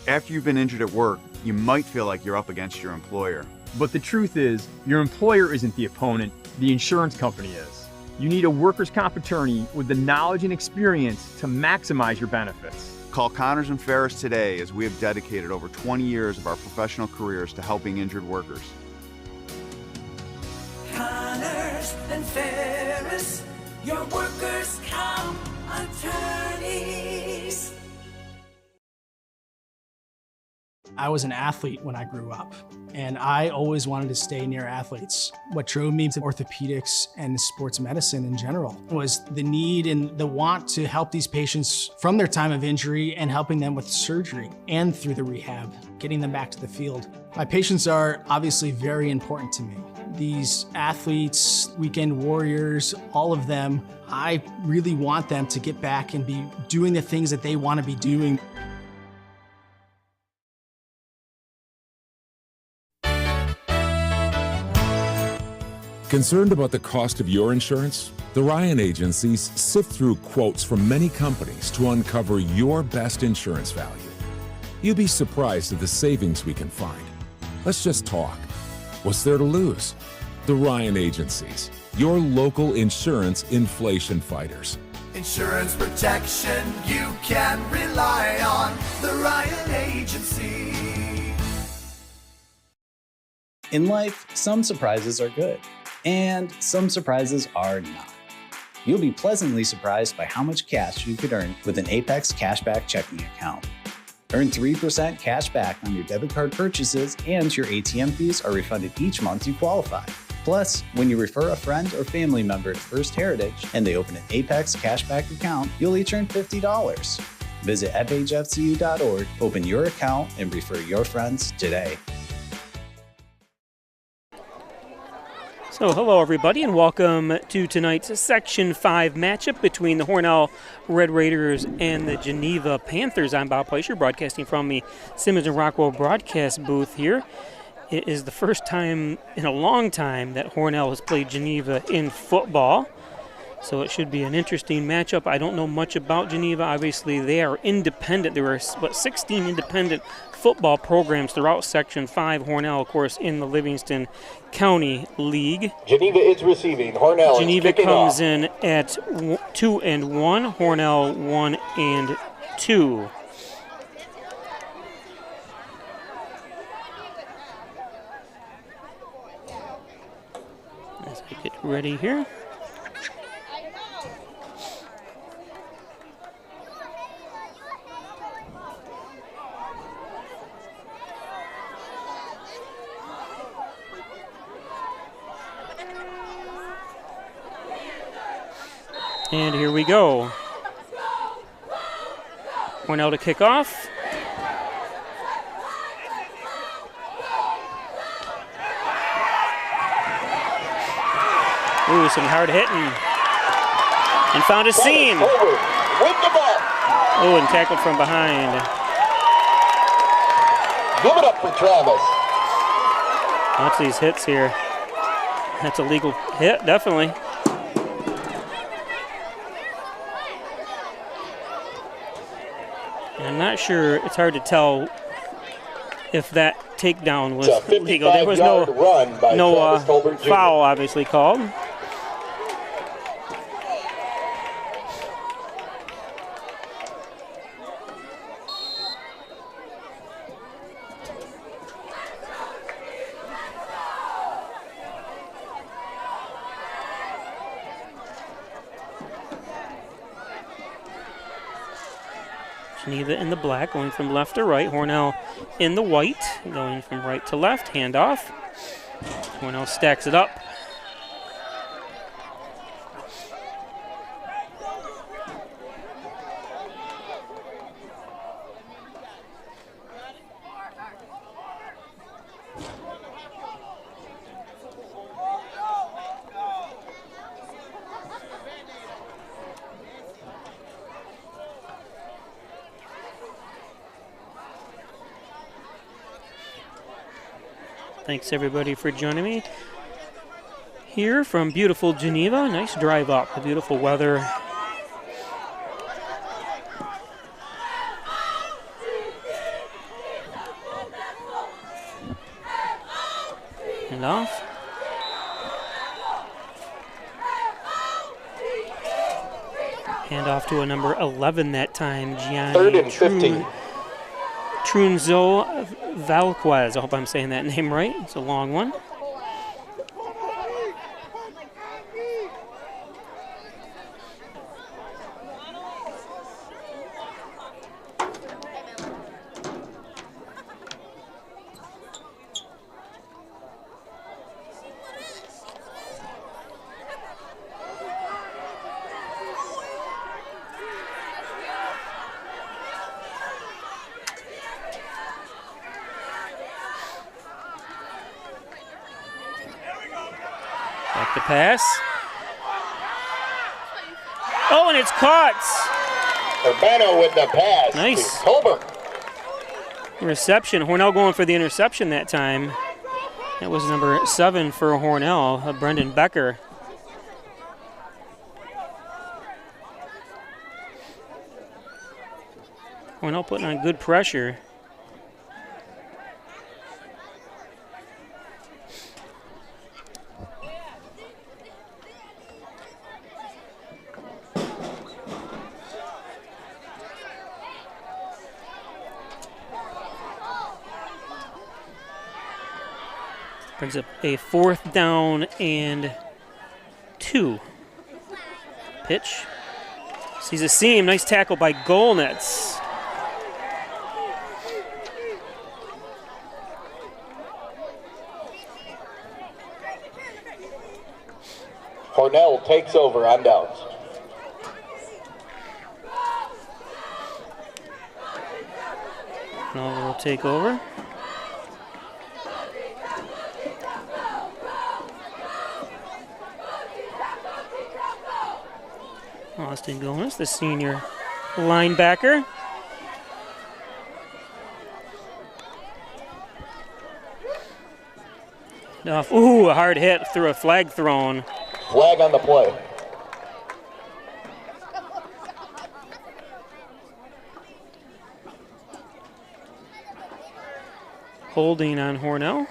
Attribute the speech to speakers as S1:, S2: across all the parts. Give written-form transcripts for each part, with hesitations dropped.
S1: After you've been injured at work, you might feel like you're up against your employer.
S2: But the truth is, your employer isn't the opponent, the insurance company is. You need a workers' comp attorney with the knowledge and experience to maximize your benefits.
S1: Call Connors and Ferris today, as we have dedicated over 20 years of our professional careers to helping injured workers.
S3: Connors and Ferris, your workers' comp attorneys.
S4: I was an athlete when I grew up, and I always wanted to stay near athletes. What drove me to orthopedics and sports medicine in general was the need and the want to help these patients from their time of injury and helping them with surgery and through the rehab, getting them back to the field. My patients are obviously very important to me. These athletes, weekend warriors, all of them, I really want them to get back and be doing the things that they want to be doing.
S5: Concerned about the cost of your insurance? The Ryan agencies sift through quotes from many companies to uncover your best insurance value. You'd be surprised at the savings we can find. Let's just talk. What's there to lose? The Ryan agencies, your local insurance inflation fighters.
S3: Insurance protection you can rely on. The Ryan Agency.
S6: In life, some surprises are good, and some surprises are not. You'll be pleasantly surprised by how much cash you could earn with an Apex Cashback checking account. Earn 3% cash back on your debit card purchases, and your ATM fees are refunded each month you qualify. Plus, when you refer a friend or family member to First Heritage and they open an Apex Cashback account, you'll each earn $50. Visit fhfcu.org, open your account, and refer your friends today.
S7: So hello everybody and welcome to tonight's Section 5 matchup between the Hornell Red Raiders and the Geneva Panthers. I'm Bob Pleasure, broadcasting from the Simmons and Rockwell broadcast booth here. It is the first time in a long time that Hornell has played Geneva in football, so it should be an interesting matchup. I don't know much about Geneva. Obviously, they are independent. There are 16 independent football programs throughout Section 5. Hornell, of course, in the Livingston County League.
S8: Geneva is receiving. Hornell
S7: Geneva comes
S8: off.
S7: in at 2-1. Hornell 1-2. As I get ready here. And here we go. Hornell to kick off. Ooh, some hard hitting. And found a seam. Oh, and tackled from behind.
S8: Give it up for Travis.
S7: Lots of these hits here. That's a legal hit, definitely. I'm not sure, it's hard to tell if that takedown was legal. There was no foul obviously called. Geneva in the black, going from left to right. Hornell in the white, going from right to left. Handoff. Hornell stacks it up. Thanks everybody for joining me here from beautiful Geneva. Nice drive up, the beautiful weather. And off. Hand off to a number 11 that time, Gianni.
S8: 3rd and 15.
S7: Trunzo Valquez. I hope I'm saying that name right. It's a long one. Back to pass. Oh, and it's caught.
S8: Urbano with the pass.
S7: Nice.
S8: To Colbert.
S7: Reception. Hornell going for the interception that time. That was number 7 for Hornell, Brendan Becker. Hornell putting on good pressure. Brings up a 4th down and 2. Pitch. Sees a seam. Nice tackle by Golnitz.
S8: Hornell takes over on downs.
S7: Hornell will take over. Austin Golnitz, the senior linebacker. Ooh, a hard hit through a flag thrown.
S8: Flag on the play.
S7: Holding on Hornell.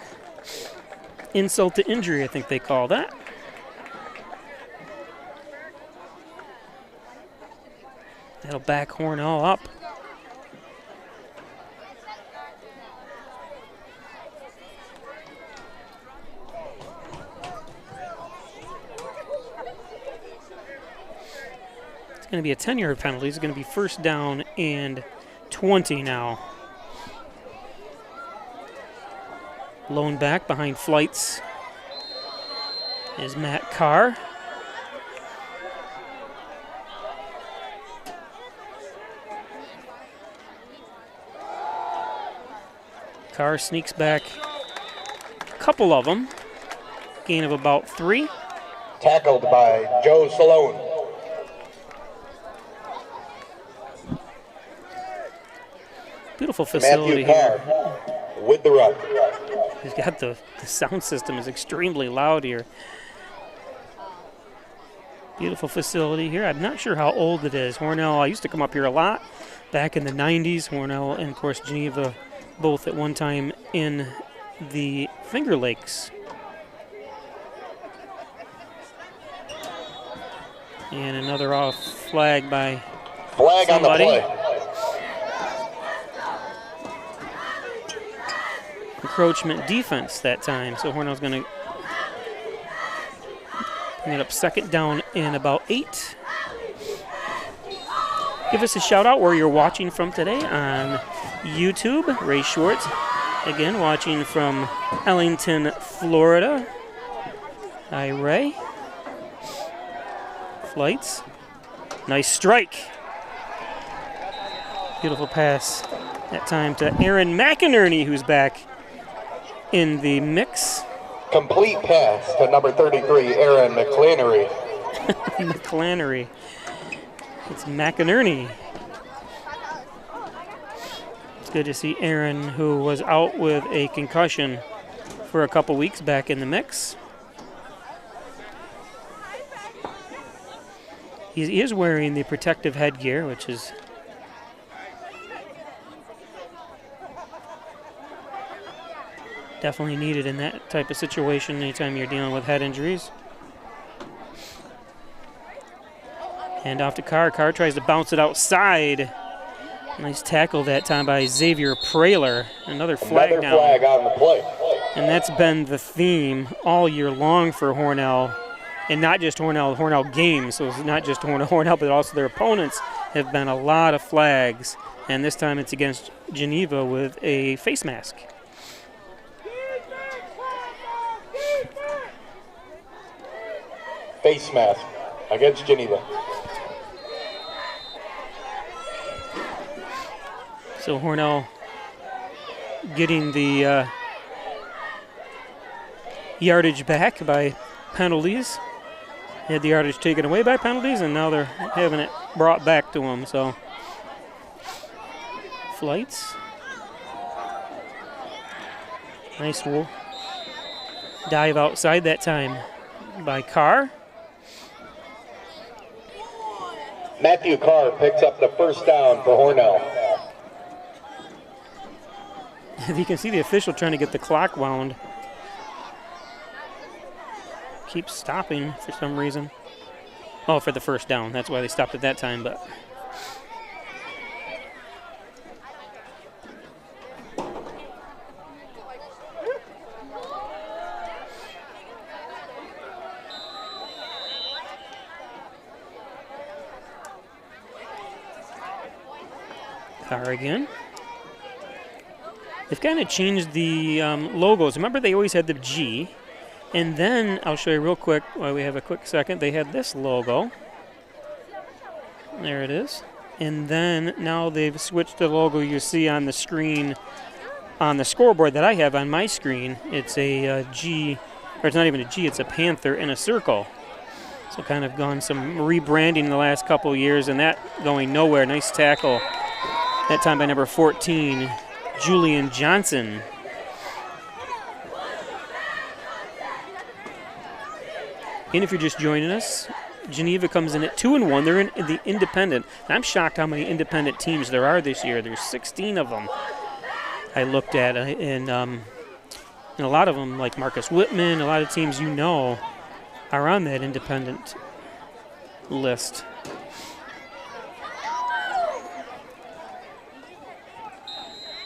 S7: Insult to injury, I think they call that. That'll back Hornell up. It's going to be a 10-yard penalty. It's going to be 1st down and 20 now. Lone back behind Flights is Matt Carr. Carr sneaks back a couple of them. Gain of about 3.
S8: Tackled by Joe Salone.
S7: Beautiful facility
S8: Matthew Carr
S7: here.
S8: with the run.
S7: He's got the sound system is extremely loud here. Beautiful facility here. I'm not sure how old it is. Hornell, I used to come up here a lot back in the 90s. Hornell and, of course, Geneva both at one time in the Finger Lakes. And another off flag by somebody.
S8: On the play.
S7: Encroachment defense that time, so Hornell's going to bring it up 2nd down and about 8. Give us a shout out where you're watching from today on YouTube. Ray Schwartz, again, watching from Ellington, Florida. Hi, Ray. Flights. Nice strike. Beautiful pass that time to Aaron McInerney, who's back in the mix.
S8: Complete pass to number 33, Aaron McClanery.
S7: McClanery. It's McInerney. It's good to see Aaron, who was out with a concussion for a couple weeks, back in the mix. He is wearing the protective headgear, which is Definitely needed in that type of situation anytime you're dealing with head injuries. And off to Carr. Carr tries to bounce it outside. Nice tackle that time by Xavier Praler. Another flag now.
S8: Flag on the play.
S7: And that's been the theme all year long for Hornell. And not just Hornell games. So it's not just Hornell, but also their opponents have been a lot of flags. And this time it's against Geneva with a face mask.
S8: Face mask against Geneva.
S7: So Hornell getting the yardage back by penalties. They had the yardage taken away by penalties, and now they're having it brought back to them. So flights. Nice dive outside that time by Carr.
S8: Matthew Carr picks up the first down for Hornell.
S7: You can see the official trying to get the clock wound. Keeps stopping for some reason. Oh, for the first down. That's why they stopped at that time, but Carr again. They've kind of changed the logos. Remember, they always had the G. And then, I'll show you real quick, while we have a quick second, they had this logo. There it is. And then, now they've switched the logo you see on the screen, on the scoreboard that I have on my screen. It's a G, or it's not even a G, it's a panther in a circle. So kind of gone some rebranding the last couple years, and that going nowhere. Nice tackle. That time by number 14, Julian Johnson. And if you're just joining us, Geneva comes in at 2-1. They're in the independent. And I'm shocked how many independent teams there are this year. There's 16 of them I looked at. And a lot of them, like Marcus Whitman, a lot of teams you know are on that independent list.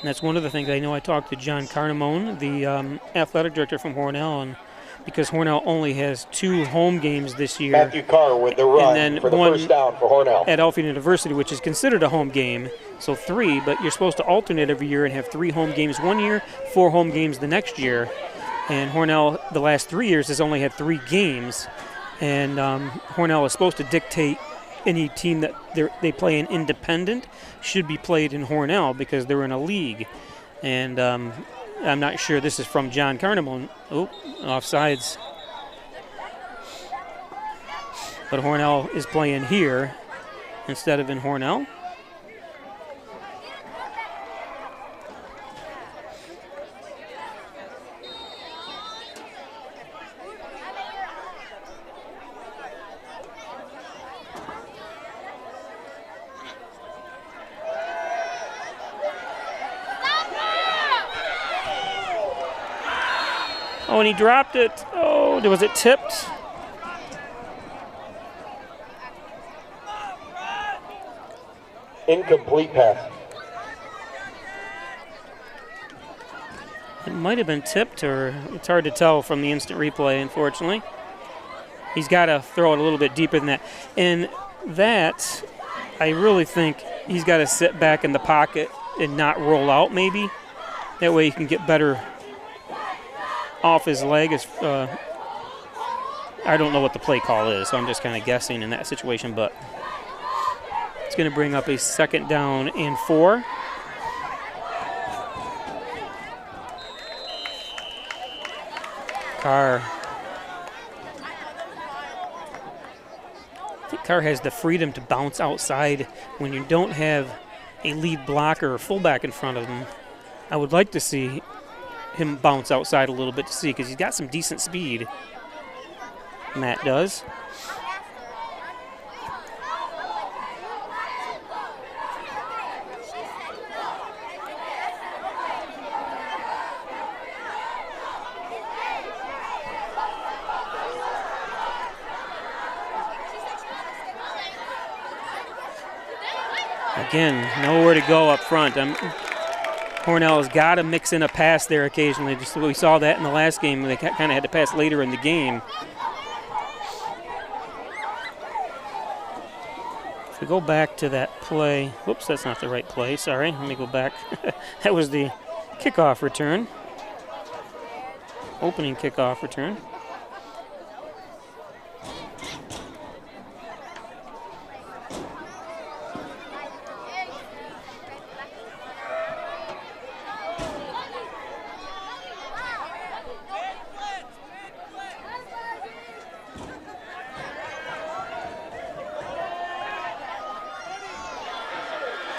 S7: And that's one of the things I know. I talked to John Carnamone, the athletic director from Hornell, and because Hornell only has 2 home games this year.
S8: Matthew Carr with the run
S7: and then
S8: for the first down for Hornell.
S7: At Alpine University, which is considered a home game, so 3, but you're supposed to alternate every year and have 3 home games one year, 4 home games the next year. And Hornell, the last 3 years, has only had 3 games. And Hornell is supposed to dictate any team that they play in independent should be played in Hornell because they're in a league. And I'm not sure. This is from John Carnamone. Oh, offsides. But Hornell is playing here instead of in Hornell. Oh, and he dropped it. Oh, was it tipped?
S8: Incomplete pass.
S7: It might have been tipped, or it's hard to tell from the instant replay, unfortunately. He's got to throw it a little bit deeper than that. And that, I really think he's got to sit back in the pocket and not roll out, maybe. That way he can get better off his leg. I don't know what the play call is, so I'm just kind of guessing in that situation, but it's going to bring up a 2nd down and 4. Carr. I think Carr has the freedom to bounce outside when you don't have a lead blocker or fullback in front of him. I would like to see him bounce outside a little bit to see, because he's got some decent speed. Matt does. Again, nowhere to go up front. Hornell has got to mix in a pass there occasionally. Just we saw that in the last game. They kind of had to pass later in the game. If we go back to that play, whoops, that's not the right play. Sorry, let me go back. That was the kickoff return. Opening kickoff return.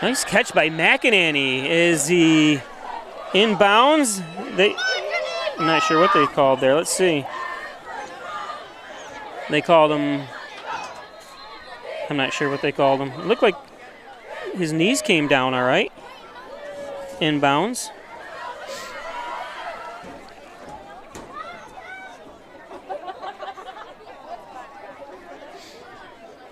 S7: Nice catch by McInerney. Is he in bounds? I'm not sure what they called there. Let's see. They called him, I'm not sure what they called him. It looked like his knees came down all right. In bounds.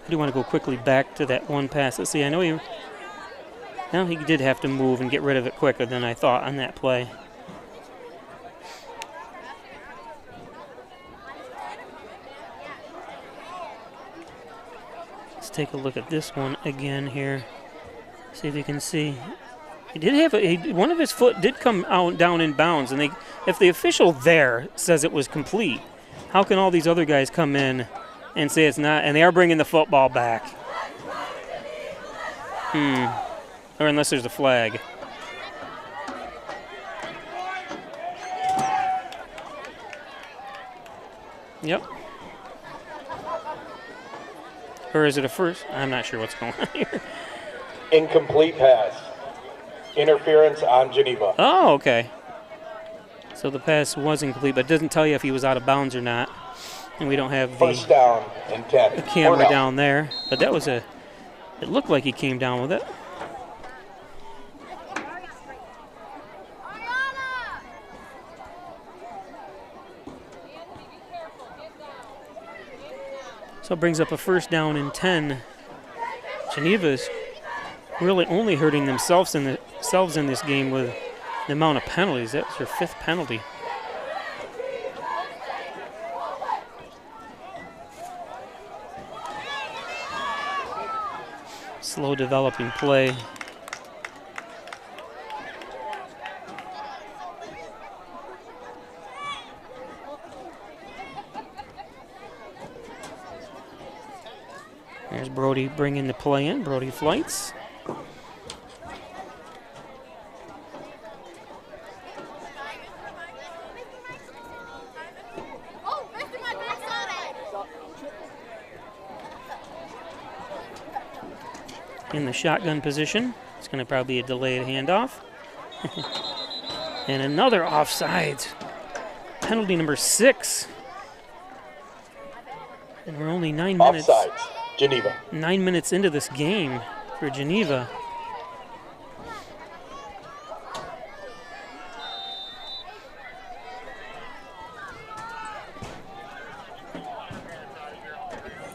S7: I do want to go quickly back to that one pass. Let's see, I know he did have to move and get rid of it quicker than I thought on that play. Let's take a look at this one again here. See if you can see. He did have one of his foot did come out down in bounds, and if the official there says it was complete, how can all these other guys come in and say it's not? And they are bringing the football back. Or unless there's a flag. Yep. Or is it a first? I'm not sure what's going on here.
S8: Incomplete pass. Interference on Geneva.
S7: Oh, okay. So the pass was incomplete, but it doesn't tell you if he was out of bounds or not. And we don't have
S8: First down and 10.
S7: the camera down there. But that was it looked like he came down with it. So it brings up a first down and 10. Geneva's really only hurting themselves in this game with the amount of penalties. That's their 5th penalty. Slow developing play. There's Brody bringing the play in. Brody flights. In the shotgun position. It's going to probably be a delayed handoff. And another offsides. Penalty number 6. And we're only 9 minutes.
S8: Offsides, Geneva.
S7: 9 minutes into this game for Geneva.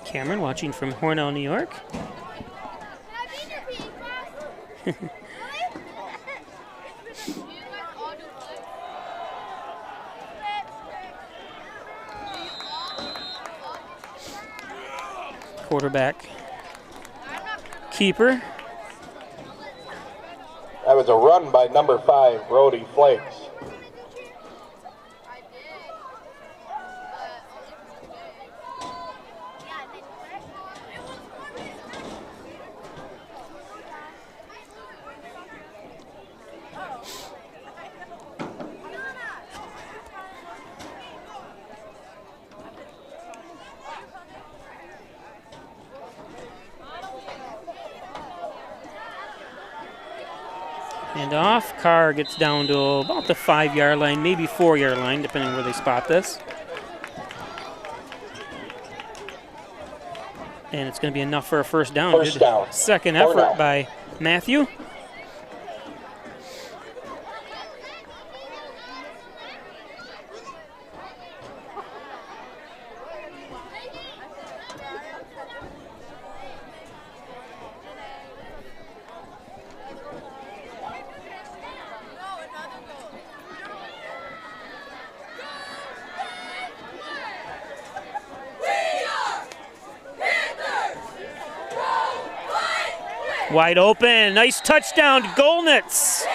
S7: Cameron watching from Hornell, New York. Quarterback keeper.
S8: That was a run by number 5, Brody Flakes.
S7: And off, Carr gets down to about the 5-yard line, maybe 4-yard line, depending where they spot this. And it's going to be enough for a first down.
S8: First down.
S7: Second effort by Matthew. Wide open, nice touchdown, Golnitz.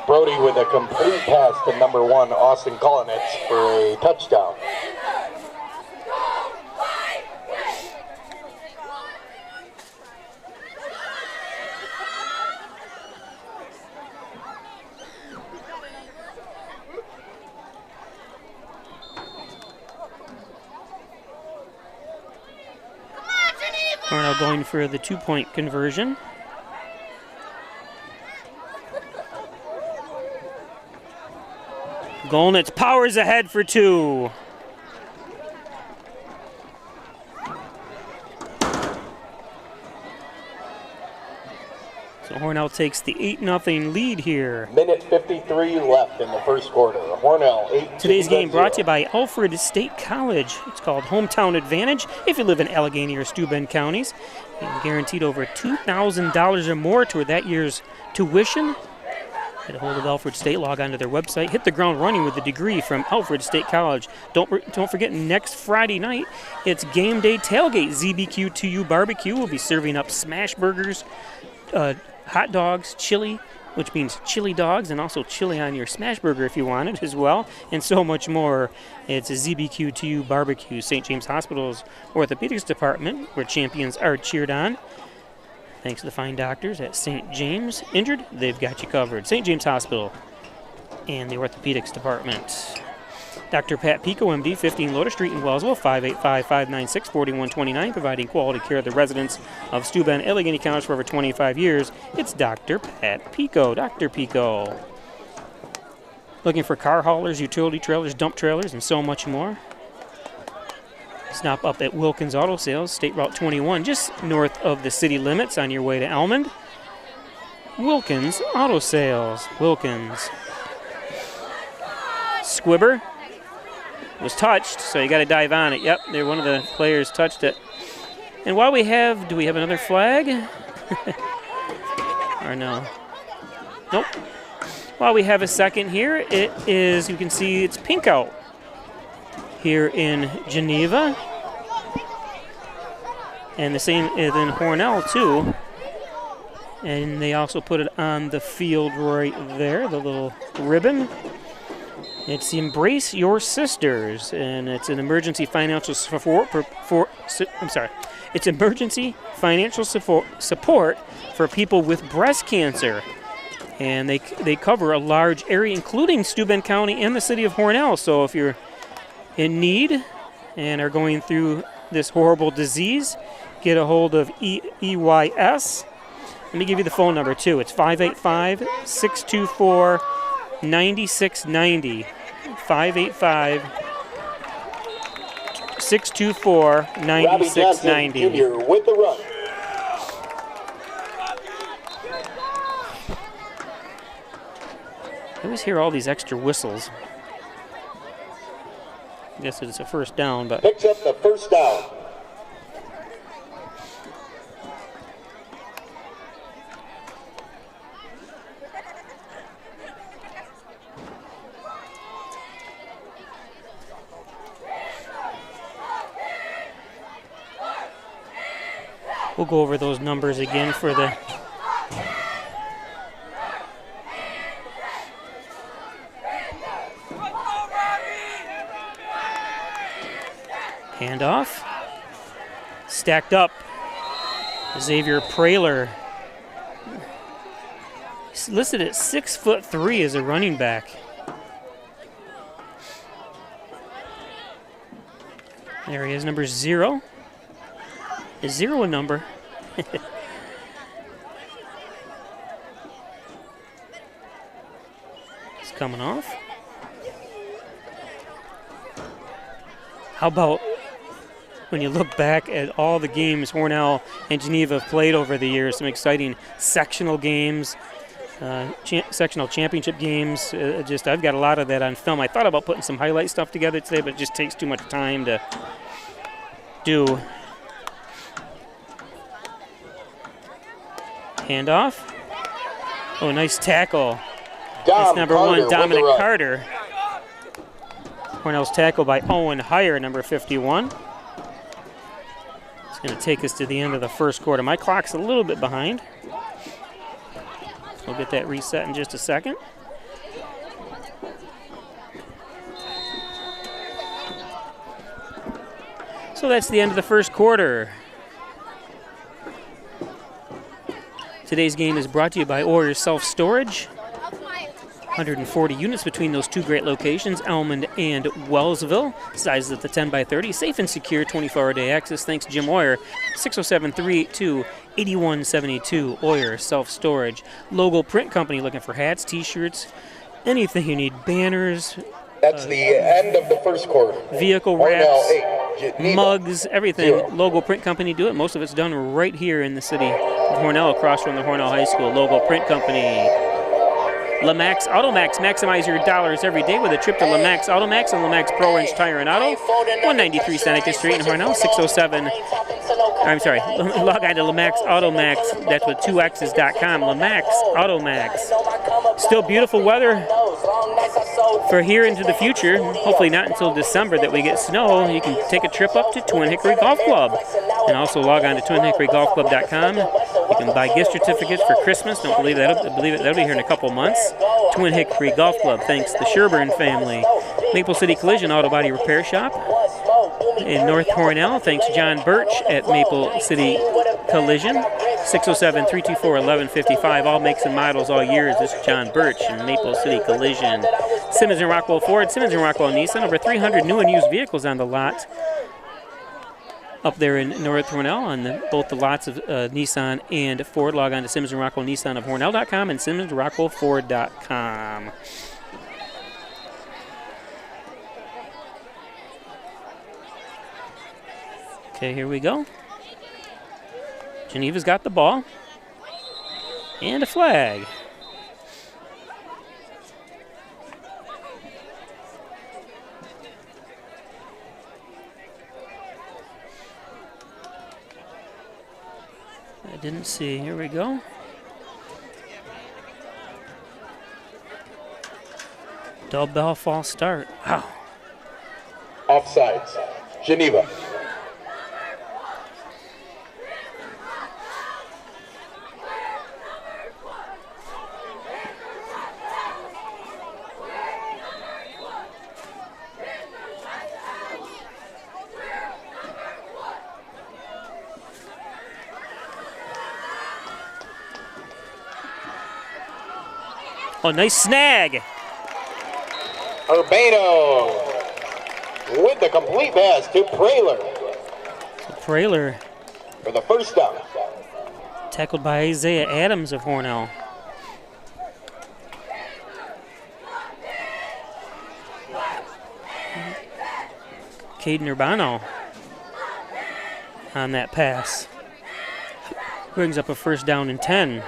S8: Brody with a complete pass to number 1, Austin Golnitz, for a touchdown.
S7: We're now going for the 2-point conversion. Golnitz powers ahead for 2. So Hornell takes the 8-0 lead here.
S8: Minute 53 left in the first quarter. Hornell 8.
S7: Today's game brought to you by Alfred State College. It's called Hometown Advantage. If you live in Allegheny or Steuben counties, you're guaranteed over $2,000 or more toward that year's tuition. Get a hold of Alfred State, log on to their website, hit the ground running with a degree from Alfred State College. Don't forget, next Friday night, it's game day tailgate. ZBQ2U Barbecue will be serving up smash burgers, hot dogs, chili, which means chili dogs, and also chili on your smash burger if you want it as well, and so much more. It's a ZBQ2U Barbecue, St. James Hospital's Orthopedics Department, where champions are cheered on. Thanks to the fine doctors at St. James. Injured? They've got you covered. St. James Hospital and the Orthopedics Department. Dr. Pat Pico, MD, 15 Lotus Street in Wellsville, 585-596-4129, providing quality care to the residents of Steuben, Allegheny County for over 25 years. It's Dr. Pat Pico. Dr. Pico. Looking for car haulers, utility trailers, dump trailers, and so much more? Stop up at Wilkins Auto Sales, State Route 21, just north of the city limits on your way to Elmond. Wilkins Auto Sales. Wilkins. Squibber was touched, so you got to dive on it. Yep, there one of the players touched it. And while we have, do we have another flag? Or no? Nope. While we have a second here, it is, you can see it's pink out here in Geneva. And the same is in Hornell too. And they also put it on the field right there, the little ribbon. It's Embrace Your Sisters, and it's an emergency financial support It's emergency financial support for people with breast cancer. And they cover a large area, including Steuben County and the city of Hornell. So if you're in need and are going through this horrible disease, get a hold of EYS. Let me give you the phone number too. It's 585-624-9690. 585-624-9690.
S8: Jr. with the run.
S7: I always hear all these extra whistles. I guess it's a first down, but
S8: Picks up the first down.
S7: we'll go over those numbers again for the handoff. Stacked up. Xavier Praler. He's listed at 6'3" as a running back. There he is, number 0. Is 0 a number? He's coming off. How about when you look back at all the games Hornell and Geneva have played over the years, some exciting sectional games, sectional championship games. I've got a lot of that on film. I thought about putting some highlight stuff together today, but it just takes too much time to do. Handoff. Oh, nice tackle. That's number 1, Dominic Carter. Hornell's tackle by Owen Heyer, number 51. It's going to take us to the end of the first quarter. My clock's a little bit behind. We'll get that reset in just a second. So that's the end of the first quarter. Today's game is brought to you by Orr Self-Storage. 140 units between those two great locations, Elmond and Wellsville. Sizes at the 10 by 30. Safe and secure 24-hour day access. Thanks, Jim Oyer. 607-382-8172. Oyer Self-Storage. Logo Print Company, looking for hats, T-shirts, anything you need. Banners.
S8: That's the end of the first quarter.
S7: Vehicle
S8: Hornell,
S7: wraps,
S8: 8, Geneva,
S7: mugs, everything.
S8: 0.
S7: Logo Print Company do it. Most of it's done right here in the city of Hornell, across from the Hornell High School. Logo Print Company. Lamax Automax, maximize your dollars every day with a trip to Lamax Automax and Lamax Pro Wrench Tire and Auto, 193 Seneca Street in Hornell, 607. I'm sorry, log on to Lamax Automax, that's with 2x's.com, Lamax Automax. Still beautiful weather for here into the future. Hopefully not until December that we get snow. You can take a trip up to Twin Hickory Golf Club and also log on to twinhickorygolfclub.com. You can buy gift certificates for Christmas. Don't believe that. That'll be here in a couple months. Twin Hickory Golf Club, thanks to the Sherburne family. Maple City Collision Auto Body Repair Shop in North Hornell, thanks John Birch at Maple City Collision. 607-324-1155. All makes and models, all years. This is John Birch and Maple City Collision. Simmons and Rockwell Ford, Simmons and Rockwell Nissan. Over 300 new and used vehicles on the lot up there in North Hornell on both the lots of Nissan and Ford. Log on to Simmons and Rockwell Nissan of Hornell.com and Simmons and Rockwell Ford.com. Okay, here we go. Geneva's got the ball. And a flag. I didn't see. Here we go. Double bell false start. Wow.
S8: Offsides. Geneva.
S7: Oh, nice snag.
S8: Urbano with the complete pass to Praylor.
S7: So Praylor
S8: for the first down.
S7: Tackled by Isaiah Adams of Hornell. Caden Urbano on that pass. Brings up a first down and 10.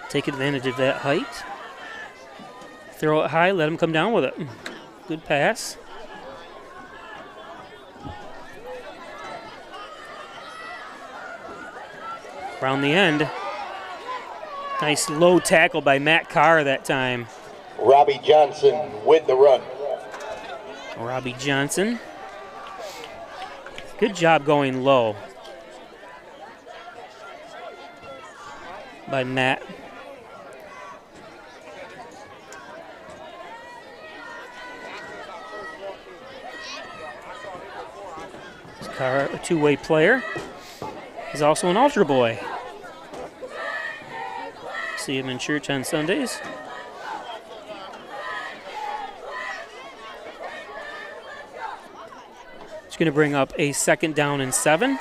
S7: Take advantage of that height. Throw it high, let him come down with it. Good pass. Around the end. Nice low tackle by Matt Carr that time.
S8: Robbie Johnson with the run.
S7: Robbie Johnson. Good job going low by Matt. Carr, a two-way player. He's also an altar boy. See him in church on Sundays. It's going to bring up a second down and 7.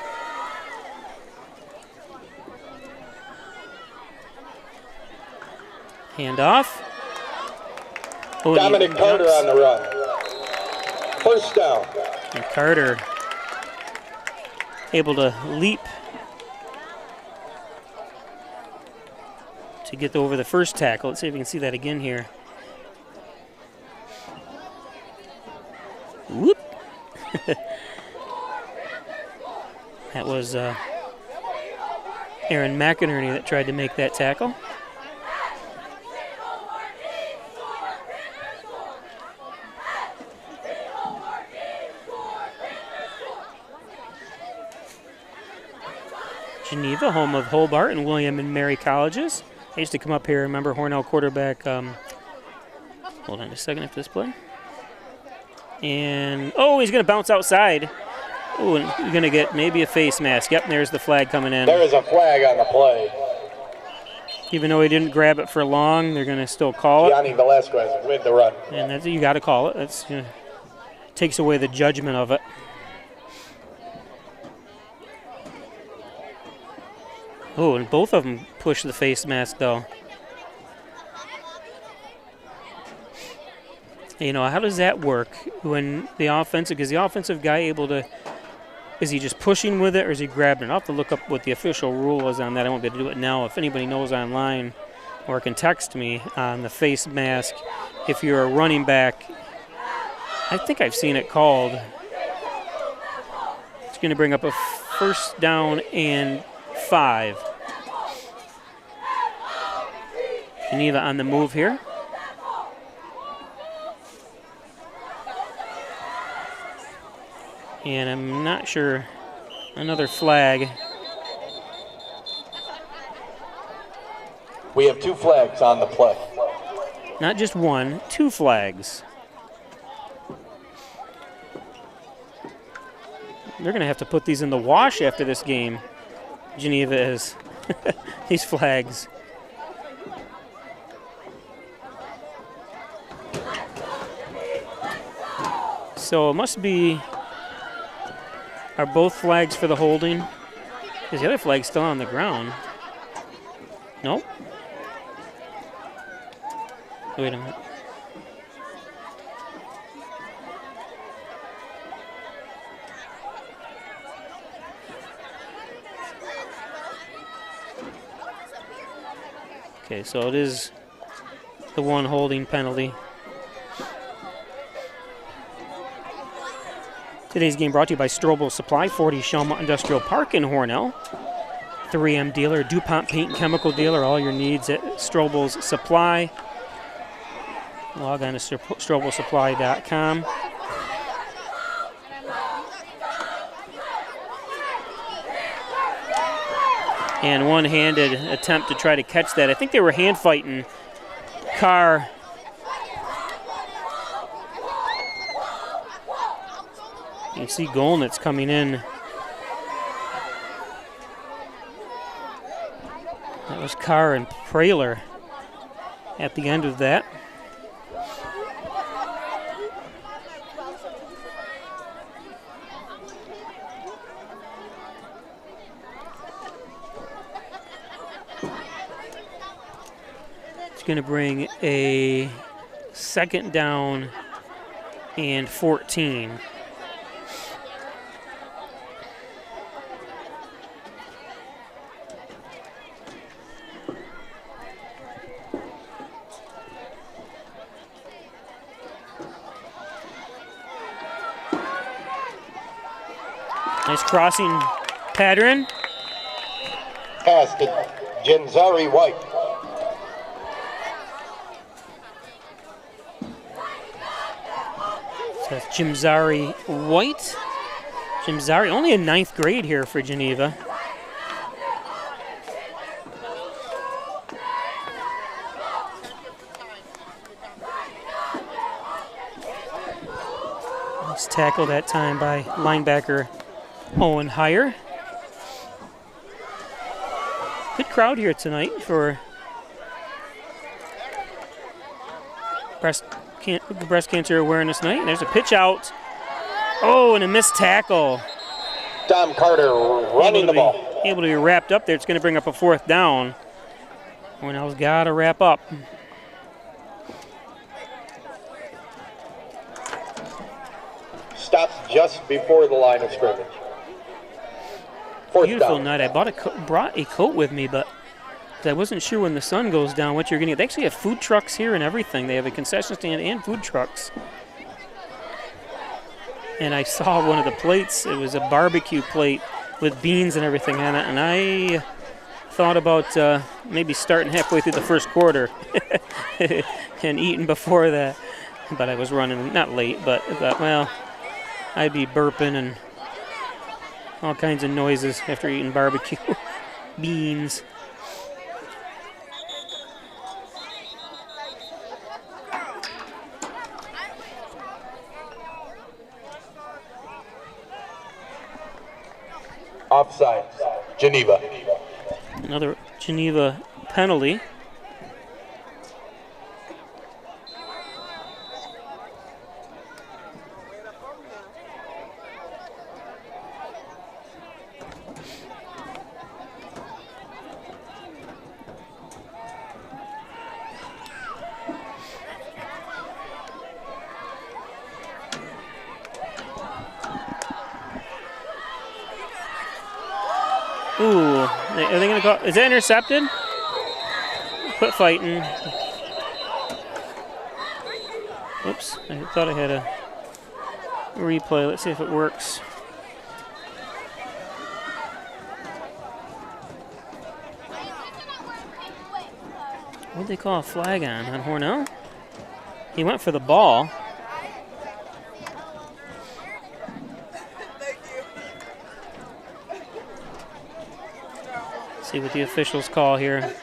S7: Handoff.
S8: Dominic Carter on the run. First down.
S7: And Carter able to leap to get over the first tackle. Let's see if we can see that again here. Whoop. That was Aaron McInerney that tried to make that tackle. Geneva, home of Hobart and William and Mary colleges. I used to come up here. Remember Hornell quarterback. Hold on a second after this play. And, oh, he's going to bounce outside. Oh, and you're going to get maybe a face mask. Yep, there's the flag coming in.
S8: There is a flag on the play.
S7: Even though he didn't grab it for long, they're going to still call it.
S8: Gianni Velasquez with the run.
S7: And that's, you got to call it. That's takes away the judgment of it. Oh, and both of them push the face mask, though. You know, how does that work when the offensive, because the offensive guy able to, is he just pushing with it or is he grabbing it? I'll have to look up what the official rule is on that. I won't be able to do it now. If anybody knows online or can text me on the face mask, if you're a running back, I think I've seen it called. It's going to bring up a first down and 5. Geneva on the move here. And I'm not sure. Another flag.
S8: We have 2 flags on the play.
S7: Not just 1, 2 flags. They're going to have to put these in the wash after this game. Geneva is. These flags. So it must be, are both flags for the holding? Because the other flag's still on the ground. Nope. Wait a minute. Okay, so it is the 1 holding penalty. Today's game brought to you by Strobel Supply, 40 Shelma Industrial Park in Hornell. 3M dealer, DuPont Paint and Chemical dealer, all your needs at Strobel's Supply. Log on to strobelsupply.com. And one-handed attempt to try to catch that. I think they were hand fighting. Carr. You can see Golnitz coming in. That was Carr and Praler at the end of that. It's going to bring a 2nd down and 14. Nice crossing pattern.
S8: Pass to Genzari White.
S7: So that's Jimzari White. Jimzari, only in 9th grade here for Geneva. Nice tackle that time by linebacker Owen Heyer. Good crowd here tonight for breast cancer awareness night. There's a pitch out. Oh, and a missed tackle.
S8: Dom Carter running the ball.
S7: Able to be wrapped up there. It's going to bring up a 4th down. Hornell's got to wrap up.
S8: Stops just before the line of scrimmage. 4th
S7: Beautiful
S8: down.
S7: night. I brought a coat with me, but I wasn't sure when the sun goes down what you're going to get. They actually have food trucks here and everything. They have a concession stand and food trucks. And I saw one of the plates. It was a barbecue plate with beans and everything on it. And I thought about maybe starting halfway through the first quarter and eating before that. But I was running, not late, but I thought, well, I'd be burping and all kinds of noises after eating barbecue. beans.
S8: Offside, Geneva.
S7: Another Geneva penalty. Ooh, are they going to call? Is that intercepted? Quit fighting. Oops, I thought I had a replay. Let's see if it works. What did they call a flag on Hornell? He went for the ball. See what the officials call here.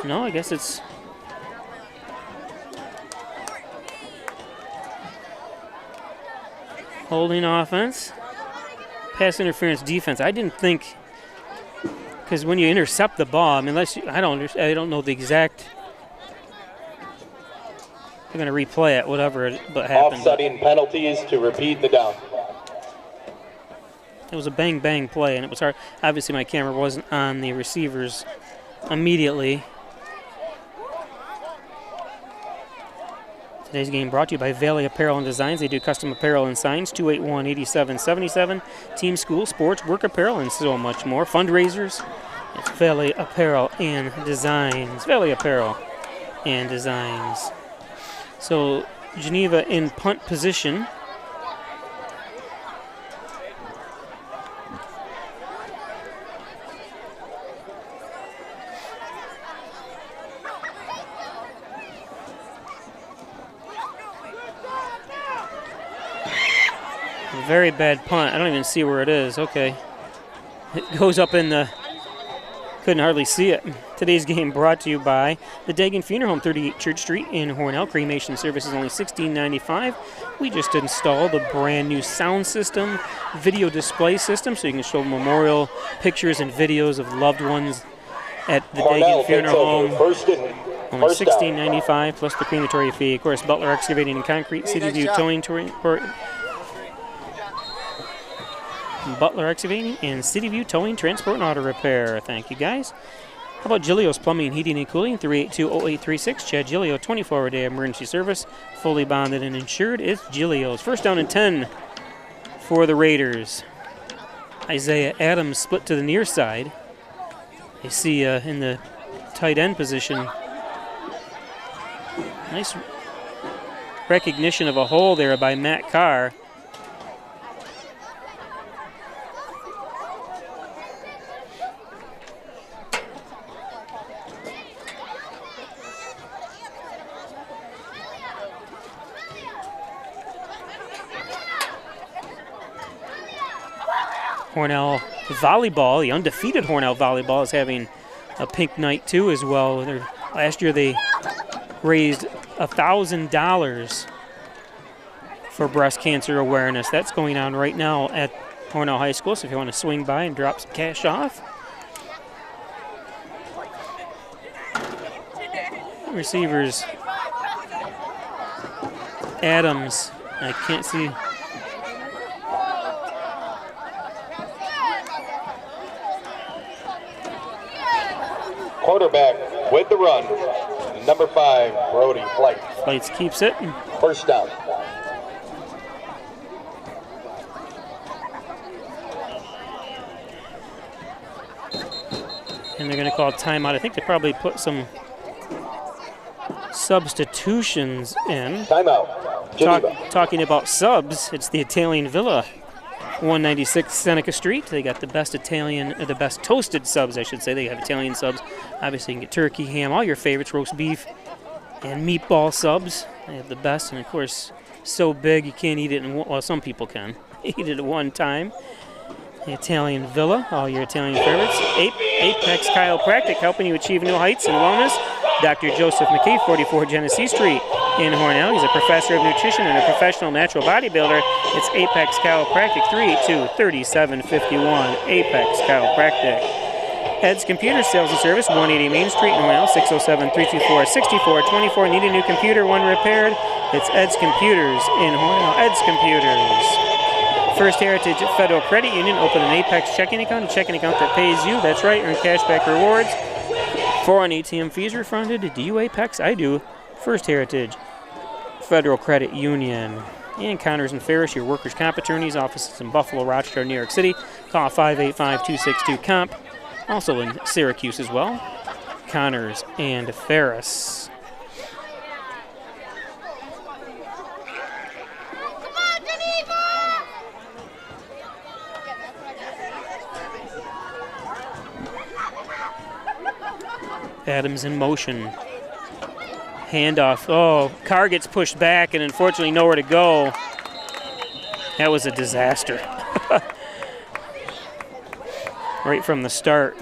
S7: No, I guess it's holding offense. Pass interference defense. I didn't think, because when you intercept the ball, I mean, I don't know the exact. They're going to replay it, whatever but happened.
S8: Offsetting penalties to repeat the down.
S7: It was a bang-bang play, and it was hard. Obviously, my camera wasn't on the receivers immediately. Today's game brought to you by Valley Apparel and Designs. They do custom apparel and signs, 281-8777. Team, school, sports, work apparel, and so much more. Fundraisers, it's Valley Apparel and Designs. Valley Apparel and Designs. So, Geneva in punt position. Very bad punt. I don't even see where it is. Okay. It goes up in the... Couldn't hardly see it. Today's game brought to you by the Dagan Funeral Home, 38 Church Street in Hornell. Cremation service is only $16.95. We just installed a brand new sound system, video display system, so you can show memorial pictures and videos of loved ones at the Dagan Funeral Home. Only $16.95 plus the crematory fee. Of course, Butler Excavating and Concrete, City View Towing Butler Excavating and City View Towing, Transport, and Auto Repair. Thank you, guys. How about Giglio's Plumbing, Heating, and Cooling, 382-0836. Chad Giglio, 24-hour-day emergency service, fully bonded and insured. It's Giglio's. First down and 10 for the Raiders. Isaiah Adams split to the near side. You see in the tight end position, nice recognition of a hole there by Matt Carr. Hornell volleyball, the undefeated Hornell volleyball, is having a pink night too as well. Last year they raised $1,000 for breast cancer awareness. That's going on right now at Hornell High School, so if you want to swing by and drop some cash off. Receivers, Adams, I can't see.
S8: Quarterback with the run, number 5, Brody Flight.
S7: Flights keeps it.
S8: First down.
S7: And they're going to call timeout. I think they probably put some substitutions in.
S8: Timeout. Geneva.
S7: Talking about subs, it's the Italian Villa, 196 Seneca Street. They got the best the best toasted subs, I should say. They have Italian subs. Obviously, you can get turkey, ham, all your favorites, roast beef, and meatball subs. They have the best, and of course, so big you can't eat it well, some people can eat it at one time. The Italian Villa, all your Italian favorites. Apex Chiropractic, helping you achieve new heights and wellness. Dr. Joseph McKee, 44 Genesee Street in Hornell. He's a professor of nutrition and a professional natural bodybuilder. It's Apex Chiropractic, 382-3751. Apex Chiropractic. Ed's Computer Sales and Service, 180 Main Street in Hornell, 607-324-6424. Need a new computer, one repaired? It's Ed's Computers in Hornell. Ed's Computers. First Heritage Federal Credit Union, open an Apex checking account, a checking account that pays you. That's right, earn cashback rewards. Foreign ATM fees refunded. Do you Apex? I do. First Heritage Federal Credit Union. And Connors and Ferris, your workers' comp attorneys, offices in Buffalo, Rochester, New York City. Call 585-262-COMP. Also in Syracuse as well. Connors and Ferris. Adams in motion. Handoff. Oh, car gets pushed back and unfortunately nowhere to go. That was a disaster. Right from the start.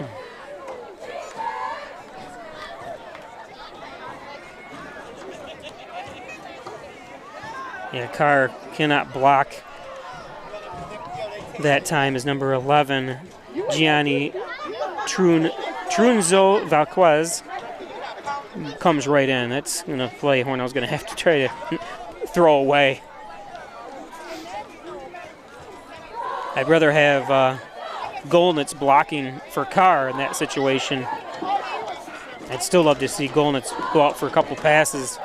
S7: Yeah, car cannot block. That time is number 11, Gianni Trunzo Valquez. Comes right in. That's going to play. Hornell's going to have to try to throw away. I'd rather have Golnitz blocking for Carr in that situation. I'd still love to see Golnitz go out for a couple passes.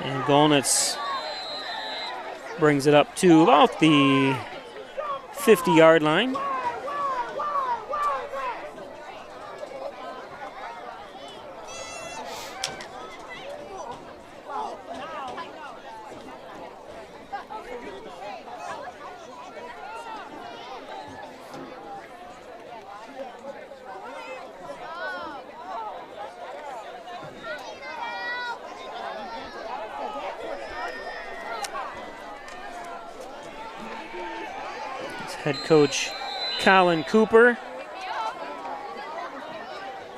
S7: And Golnitz brings it up to about the 50-yard line. Head coach Colin Cooper.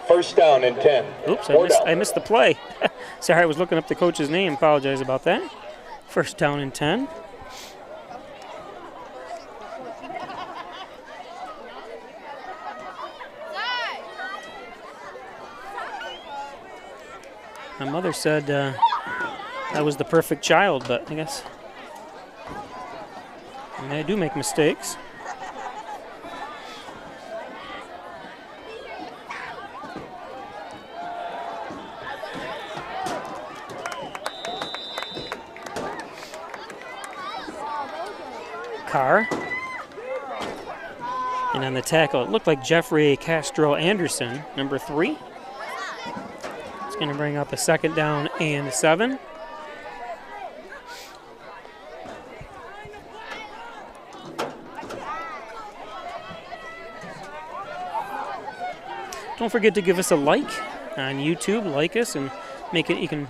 S8: First down and 10.
S7: Oops, I missed the play. Sorry, I was looking up the coach's name. Apologize about that. First down and 10. My mother said I was the perfect child, but I guess I do make mistakes. Carr. And on the tackle, it looked like Jeffrey Castro Anderson, number 3. It's going to bring up a second down and 7. Don't forget to give us a like on YouTube. Like us and make it. You can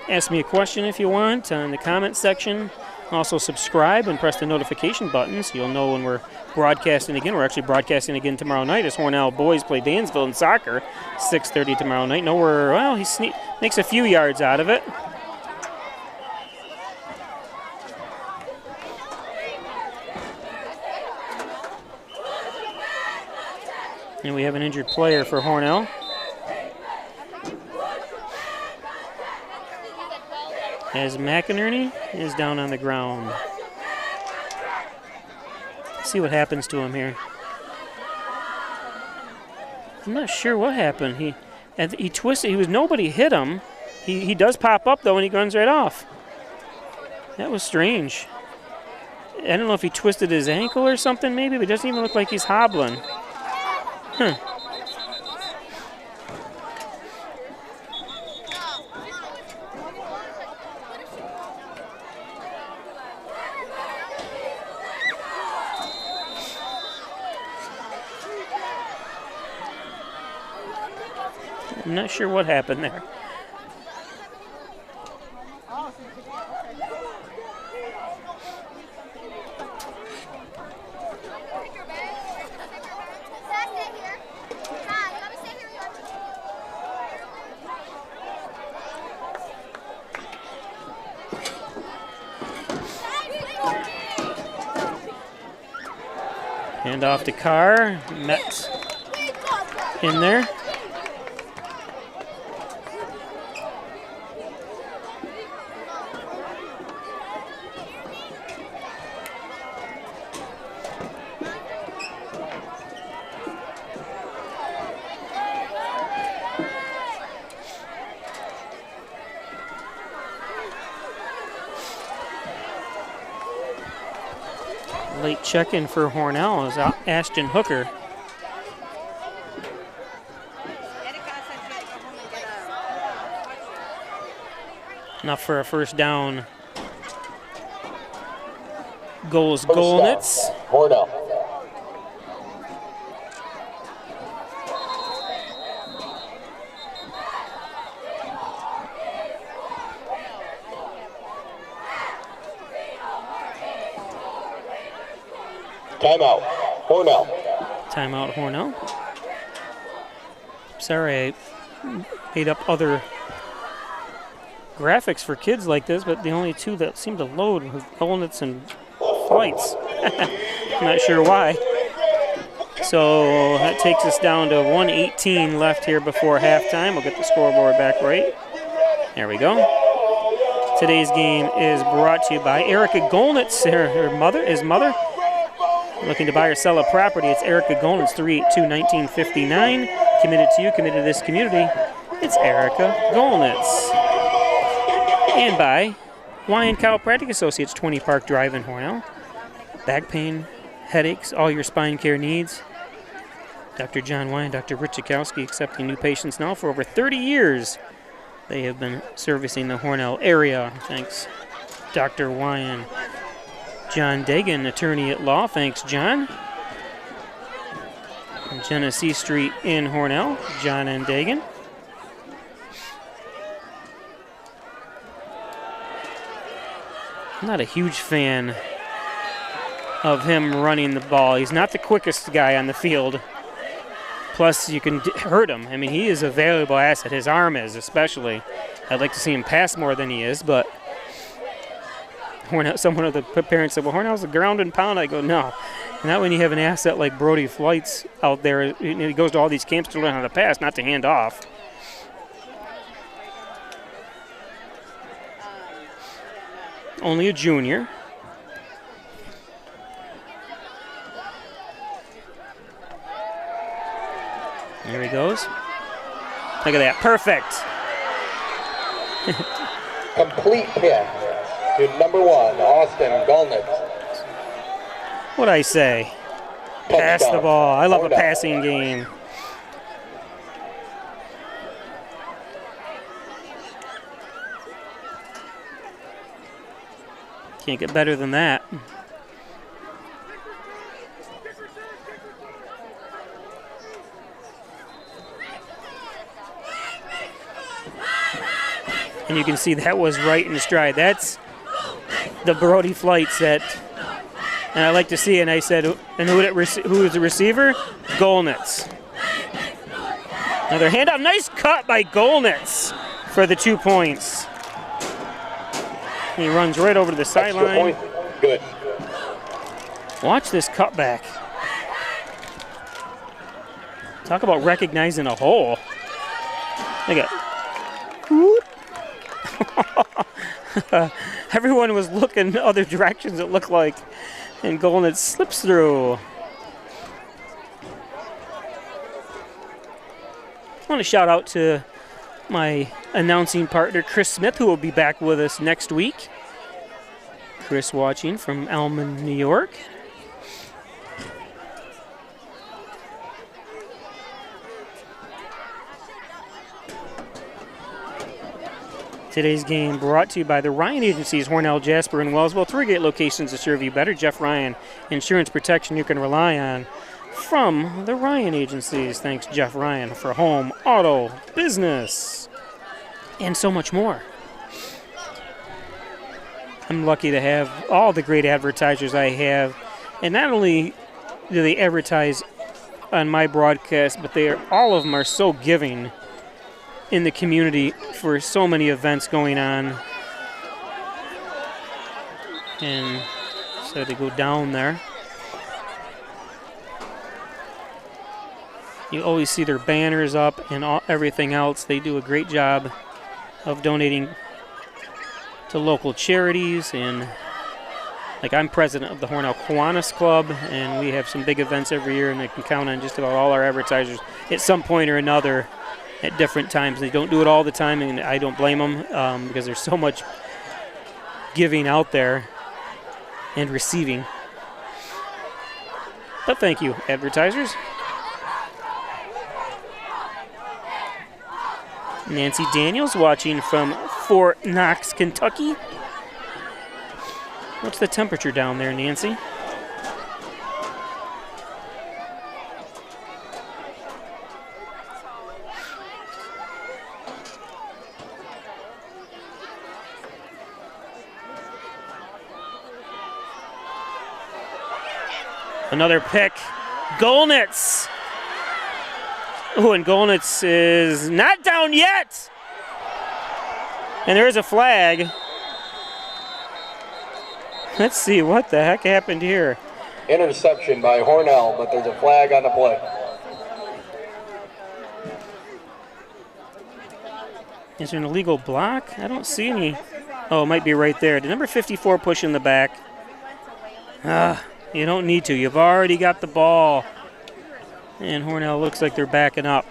S7: ask me a question if you want in the comments section. Also subscribe and press the notification button so you'll know when we're broadcasting again. We're actually broadcasting again tomorrow night as Hornell boys play Dansville in soccer, 6:30 tomorrow night. Nowhere. Well, he makes a few yards out of it. And we have an injured player for Hornell. As McInerney is down on the ground. Let's see what happens to him here. I'm not sure what happened. He twisted. Nobody hit him. He does pop up though, and he runs right off. That was strange. I don't know if he twisted his ankle or something maybe, but it doesn't even look like he's hobbling. Huh. I'm not sure what happened there. Hand off to Carr. Met in there. Late check-in for Hornell is Ashton Hooker. Enough for a first down. Goals Golnitz.
S8: Hornell. Timeout, Hornell.
S7: Timeout, Hornell. Sorry, I made up other graphics for kids like this, but the only two that seem to load were Golnitz and Flights. I'm not sure why. So that takes us down to 1:18 left here before halftime. We'll get the scoreboard back right. There we go. Today's game is brought to you by Erica Golnitz. His mother. Looking to buy or sell a property, it's Erica Golnitz, 382-1959. Committed to you, committed to this community. It's Erica Golnitz. And by Wyan Chiropractic Associates, 20 Park Drive in Hornell. Back pain, headaches, all your spine care needs. Dr. John Wyan, Dr. Rich Zukowski accepting new patients now for over 30 years. They have been servicing the Hornell area. Thanks, Dr. Wyan. John Dagan, attorney at law. Thanks, John. On Genesee Street in Hornell, John and Dagan. I'm not a huge fan of him running the ball. He's not the quickest guy on the field. Plus, you can hurt him. I mean, he is a valuable asset. His arm is, especially. I'd like to see him pass more than he is, but someone of the parents said, well, Hornell's a ground and pound. I go, no. Not when you have an asset like Brody Flights out there. He goes to all these camps to learn how to pass, not to hand off. Only a junior. There he goes. Look at that. Perfect.
S8: Complete pin to number 1, Austin Golnitz.
S7: What'd I say? Pass the ball. I love a passing game. Can't get better than that. And you can see that was right in stride. That's the Brody Flights that, and I like to see, and I said, and who is the receiver? Golnitz. Another handoff. Nice cut by Golnitz for the 2 points. He runs right over to the sideline.
S8: Good.
S7: Watch this cutback. Talk about recognizing a hole. Look at everyone was looking other directions, it looked like, and Golnitz slips through. I want to shout out to my announcing partner, Chris Smith, who will be back with us next week. Chris watching from Elman, New York. Today's game brought to you by the Ryan Agencies, Hornell, Jasper, and Wellsville. 3 great locations to serve you better. Jeff Ryan, insurance protection you can rely on from the Ryan Agencies. Thanks, Jeff Ryan, for home, auto, business, and so much more. I'm lucky to have all the great advertisers I have. And not only do they advertise on my broadcast, but all of them are so giving in the community for so many events going on. And so to go down there. You always see their banners up and everything else. They do a great job of donating to local charities, and like I'm president of the Hornell Kiwanis Club, and we have some big events every year, and they can count on just about all our advertisers at some point or another at different times. They don't do it all the time, and I don't blame them because there's so much giving out there and receiving. But thank you, advertisers. Nancy Daniels watching from Fort Knox, Kentucky. What's the temperature down there, Nancy? Another pick. Golnitz. Oh, and Golnitz is not down yet. And there is a flag. Let's see what the heck happened here.
S8: Interception by Hornell, but there's a flag on the play.
S7: Is there an illegal block? I don't see any. Oh, it might be right there. The number 54 push in the back. You don't need to. You've already got the ball. And Hornell looks like they're backing up.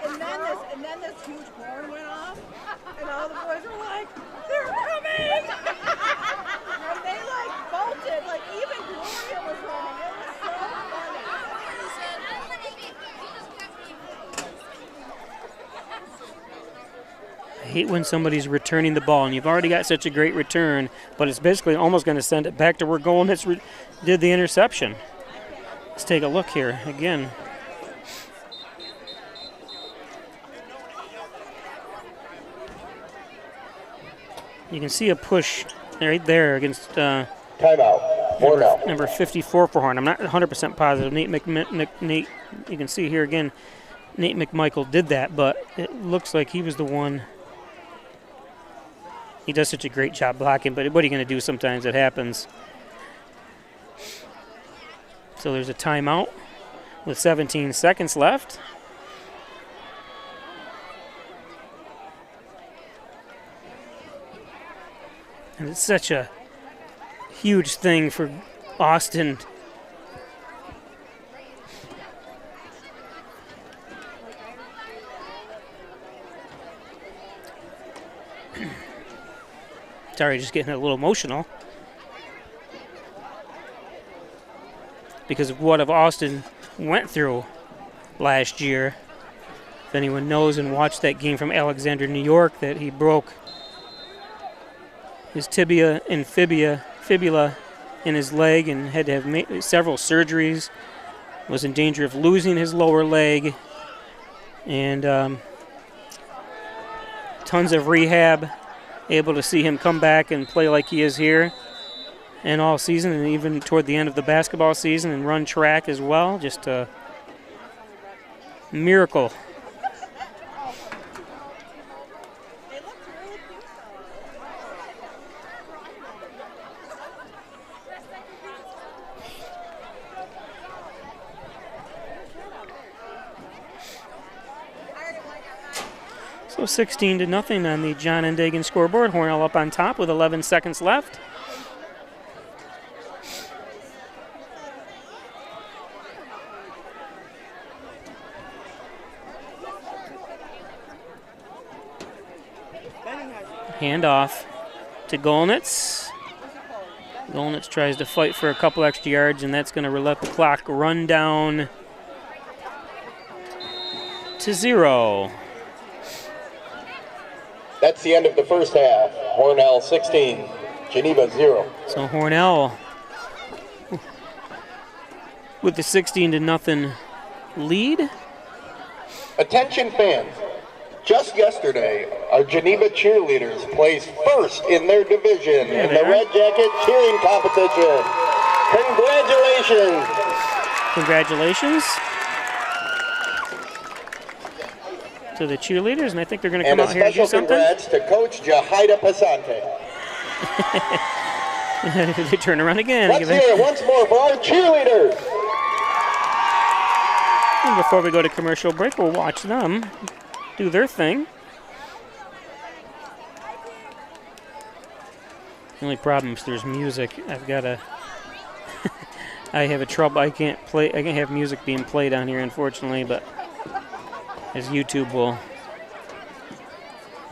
S9: And then this huge horn went off, and all the boys were like, they're coming! And they like bolted, like even Gloria was running. It was so funny.
S7: I hate when somebody's returning the ball, and you've already got such a great return, but it's basically almost going to send it back to where Golnitz did the interception. Let's take a look here again. You can see a push right there against
S8: Timeout. Hornell.
S7: number 54 for Horn. I'm not 100% positive. Nate, you can see here again, Nate McMichael did that, but it looks like he was the one. He does such a great job blocking, but what are you going to do? Sometimes it happens. So there's a timeout with 17 seconds left. And it's such a huge thing for Austin. Sorry, just getting a little emotional. Because of what Austin went through last year. If anyone knows and watched that game from Alexander, New York, that he broke his tibia and fibula in his leg and had to have several surgeries, was in danger of losing his lower leg, and tons of rehab, able to see him come back and play like he is here. And all season, and even toward the end of the basketball season, and run track as well. Just a miracle. So 16-0 on the John and Dagan scoreboard. Hornell up on top with 11 seconds left. Handoff to Golnitz. Golnitz tries to fight for a couple extra yards, and that's going to let the clock run down to 0.
S8: That's the end of the first half. Hornell 16, Geneva 0.
S7: So Hornell with the 16-0 lead.
S8: Attention fans. Just yesterday, our Geneva cheerleaders placed first in their division in the Red Jacket cheering competition. Congratulations!
S7: Congratulations to the cheerleaders, and I think they're going to come out here and do something.
S8: And a special congrats to Coach Jahida Pasante.
S7: They turn around again.
S8: Let's hear it once more for our cheerleaders.
S7: And before we go to commercial break, we'll watch them do their thing. The only problem is there's music. I've got to. I have a trouble. I can't have music being played on here, unfortunately, but as YouTube will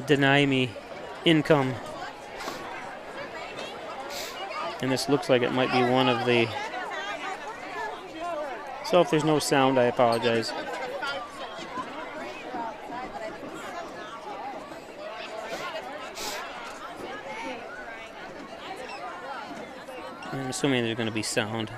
S7: deny me income. And this looks like it might be one of the. So if there's no sound, I apologize. I'm assuming there's going to be sound.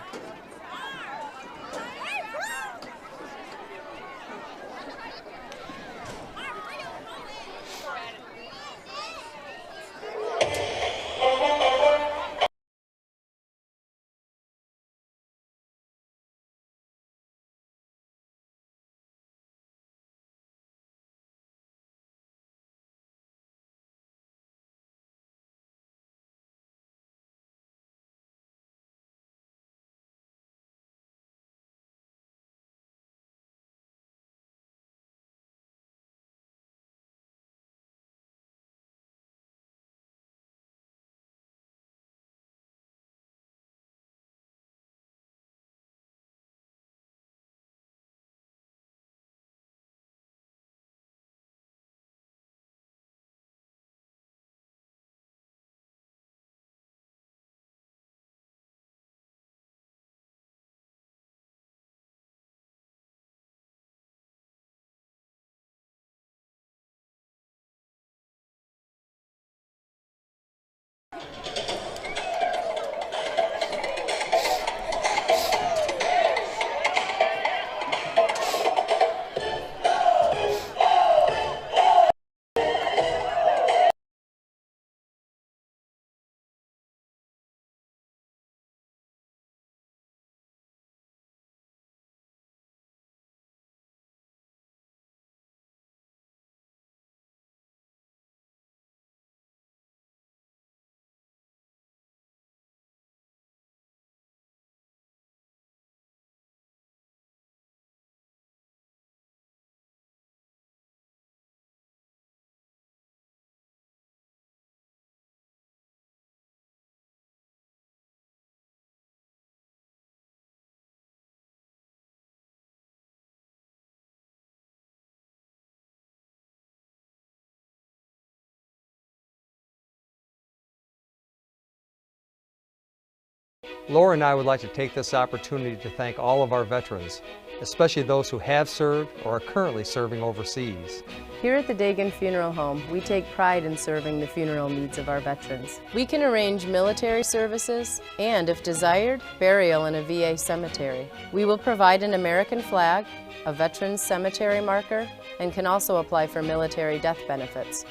S10: Laura and I would like to take this opportunity to thank all of our veterans, especially those who have served or are currently serving overseas.
S11: Here at the Dagan Funeral Home, we take pride in serving the funeral needs of our veterans. We can arrange military services and, if desired, burial in a VA cemetery. We will provide an American flag, a veteran's cemetery marker, and can also apply for military death benefits.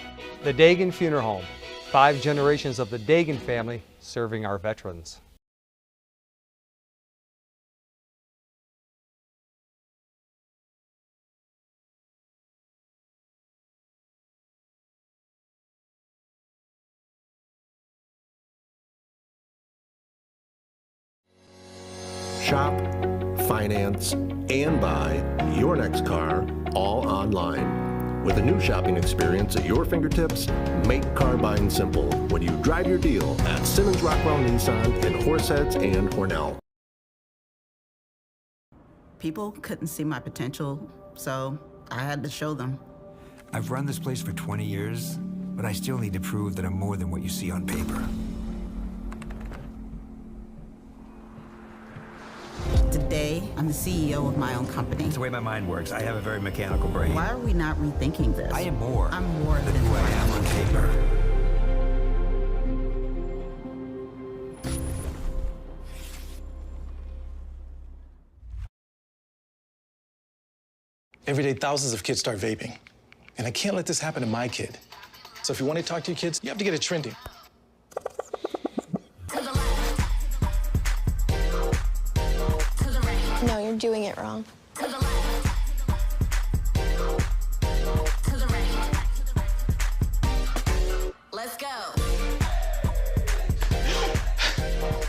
S10: The Dagan Funeral Home, 5 generations of the Dagan family serving our veterans.
S12: Shop, finance, and buy your next car all online. With a new shopping experience at your fingertips, make car buying simple when you drive your deal at Simmons Rockwell Nissan in Horseheads and Hornell.
S13: People couldn't see my potential, so I had to show them.
S14: I've run this place for 20 years, but I still need to prove that I'm more than what you see on paper.
S13: Today, I'm the CEO of my own company.
S14: It's the way my mind works. I have a very mechanical brain.
S13: Why are we not rethinking this?
S14: I am more.
S13: I'm more than
S14: who I am on paper.
S15: Every day, thousands of kids start vaping. And I can't let this happen to my kid. So if you want to talk to your kids, you have to get it trending.
S16: No, you're doing it wrong.
S13: Let's go.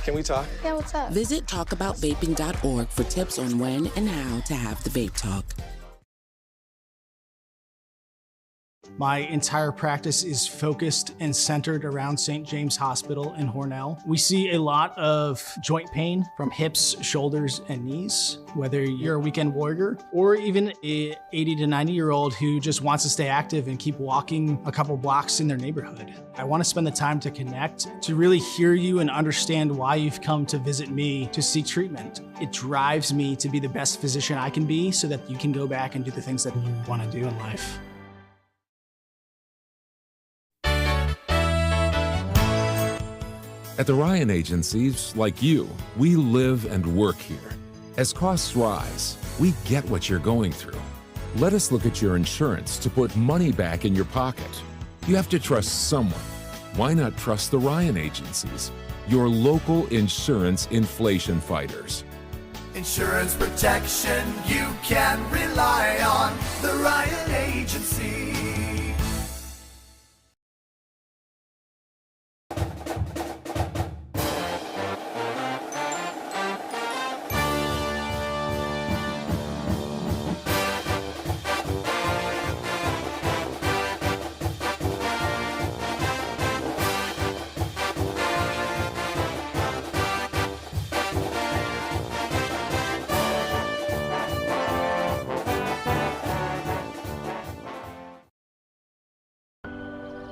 S15: Can we talk?
S11: Yeah, what's up?
S16: Visit talkaboutvaping.org for tips on when and how to have the vape talk.
S4: My entire practice is focused and centered around St. James Hospital in Hornell. We see a lot of joint pain from hips, shoulders, and knees, whether you're a weekend warrior or even a 80 to 90-year-old who just wants to stay active and keep walking a couple blocks in their neighborhood. I want to spend the time to connect, to really hear you and understand why you've come to visit me to seek treatment. It drives me to be the best physician I can be so that you can go back and do the things that you want to do in life.
S5: At the Ryan Agencies, like you, we live and work here. As costs rise, we get what you're going through. Let us look at your insurance to put money back in your pocket. You have to trust someone. Why not trust the Ryan Agencies, your local insurance inflation fighters?
S3: Insurance protection you can rely on. The Ryan Agency.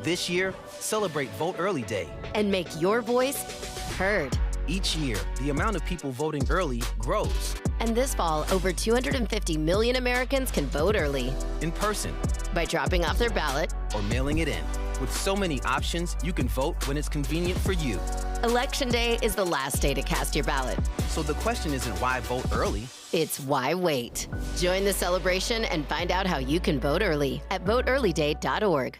S17: This year, celebrate Vote Early Day.
S18: And make your voice heard.
S17: Each year, the amount of people voting early grows.
S18: And this fall, over 250 million Americans can vote early.
S17: In person.
S18: By dropping off their ballot.
S17: Or mailing it in. With so many options, you can vote when it's convenient for you.
S18: Election Day is the last day to cast your ballot.
S17: So the question isn't why vote early.
S18: It's why wait. Join the celebration and find out how you can vote early at voteearlyday.org.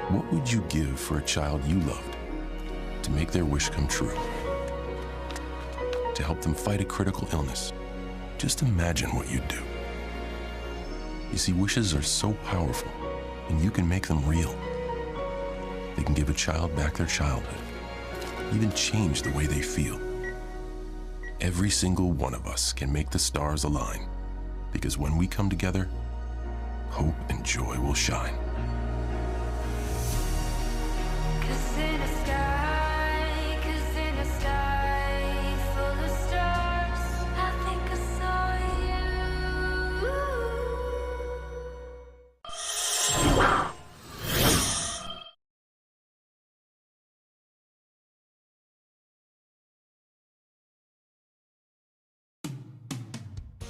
S19: What would you give for a child you loved to make their wish come true? To help them fight a critical illness? Just imagine what you'd do. You see, wishes are so powerful, and you can make them real. They can give a child back their childhood, even change the way they feel. Every single one of us can make the stars align, because when we come together, hope and joy will shine.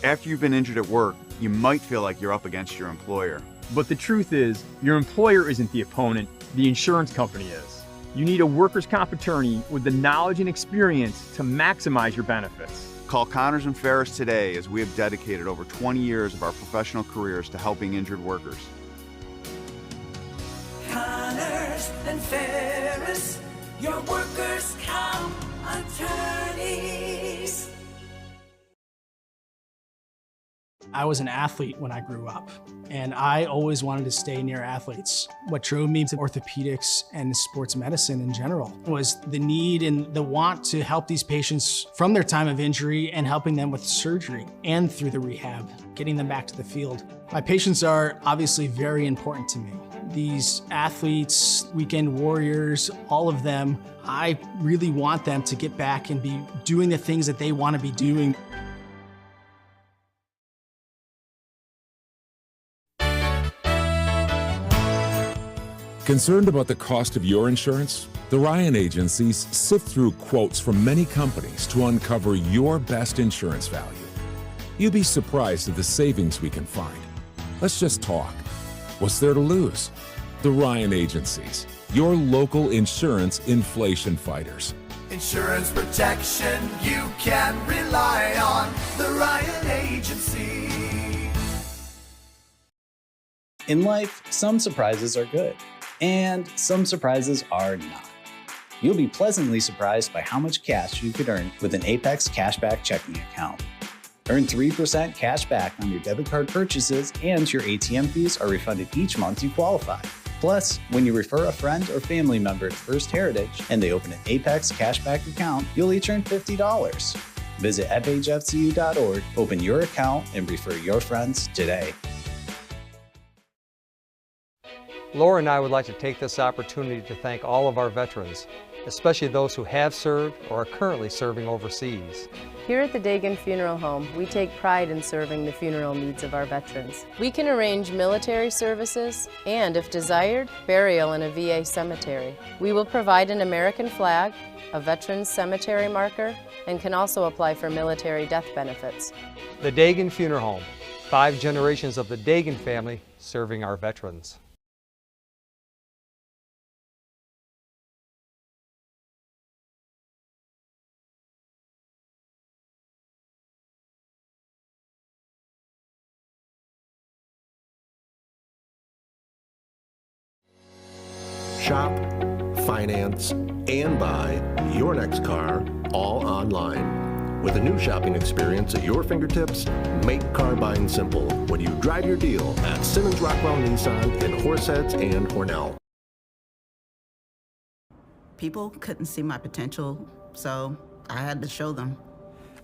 S1: After you've been injured at work, you might feel like you're up against your employer.
S2: But the truth is, your employer isn't the opponent, the insurance company is. You need a workers' comp attorney with the knowledge and experience to maximize your benefits.
S1: Call Connors and Ferris today, as we have dedicated over 20 years of our professional careers to helping injured workers.
S3: Connors and Ferris, your workers' comp attorneys.
S4: I was an athlete when I grew up, and I always wanted to stay near athletes. What drove me to orthopedics and sports medicine in general was the need and the want to help these patients from their time of injury and helping them with surgery and through the rehab, getting them back to the field. My patients are obviously very important to me. These athletes, weekend warriors, all of them, I really want them to get back and be doing the things that they want to be doing.
S5: Concerned about the cost of your insurance? The Ryan Agencies sift through quotes from many companies to uncover your best insurance value. You'd be surprised at the savings we can find. Let's just talk. What's there to lose? The Ryan Agencies, your local insurance inflation fighters.
S3: Insurance protection you can rely on. The Ryan Agency.
S6: In life, some surprises are good. And some surprises are not. You'll be pleasantly surprised by how much cash you could earn with an Apex Cashback checking account. Earn 3% cash back on your debit card purchases, and your ATM fees are refunded each month you qualify. Plus, when you refer a friend or family member to First Heritage and they open an Apex Cashback account, you'll each earn $50. Visit fhfcu.org, open your account, and refer your friends today.
S10: Laura and I would like to take this opportunity to thank all of our veterans, especially those who have served or are currently serving overseas.
S11: Here at the Dagan Funeral Home, we take pride in serving the funeral needs of our veterans. We can arrange military services and, if desired, burial in a VA cemetery. We will provide an American flag, a veteran's cemetery marker, and can also apply for military death benefits.
S10: The Dagan Funeral Home, 5 generations of the Dagan family serving our veterans.
S12: Shop, finance, and buy your next car all online. With a new shopping experience at your fingertips, make car buying simple when you drive your deal at Simmons Rockwell Nissan in Horseheads and Hornell.
S13: People couldn't see my potential, so I had to show them.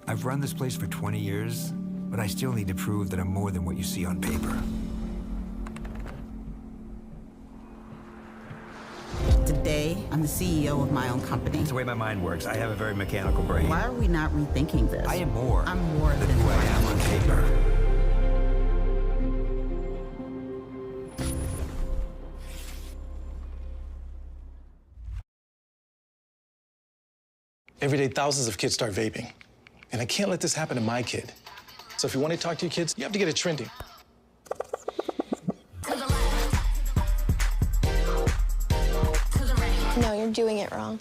S14: I've run this place for 20 years, but I still need to prove that I'm more than what you see on paper.
S13: Today, I'm the CEO of my own company.
S14: It's the way my mind works. I have a very mechanical brain.
S13: Why are we not rethinking this?
S14: I am more.
S13: I'm more than
S14: who I am on paper.
S15: Every day, thousands of kids start vaping. And I can't let this happen to my kid. So if you want to talk to your kids, you have to get it trending.
S20: No, you're doing it wrong.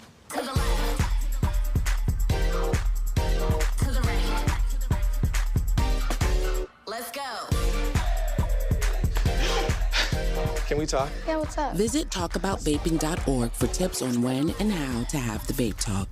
S18: Let's go.
S15: Can we talk?
S20: Yeah, what's up?
S16: Visit talkaboutVaping.org for tips on when and how to have the vape talk.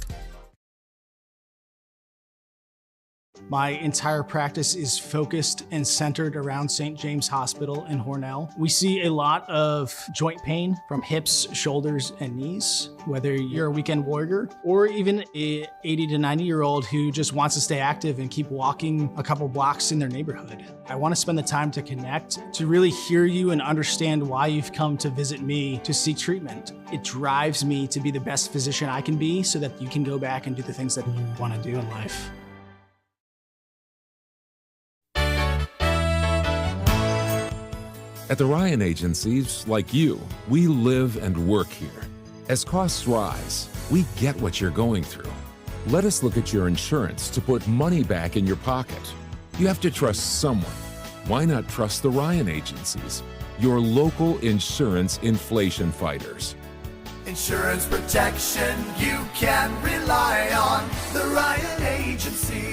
S4: My entire practice is focused and centered around St. James Hospital in Hornell. We see a lot of joint pain from hips, shoulders, and knees, whether you're a weekend warrior or even a 80 to 90-year-old who just wants to stay active and keep walking a couple blocks in their neighborhood. I want to spend the time to connect, to really hear you and understand why you've come to visit me to seek treatment. It drives me to be the best physician I can be so that you can go back and do the things that you want to do in life.
S5: At the Ryan Agencies, like you, we live and work here. As costs rise, we get what you're going through. Let us look at your insurance to put money back in your pocket. You have to trust someone. Why not trust the Ryan Agencies, your local insurance inflation fighters?
S3: Insurance protection you can rely on. The Ryan Agency.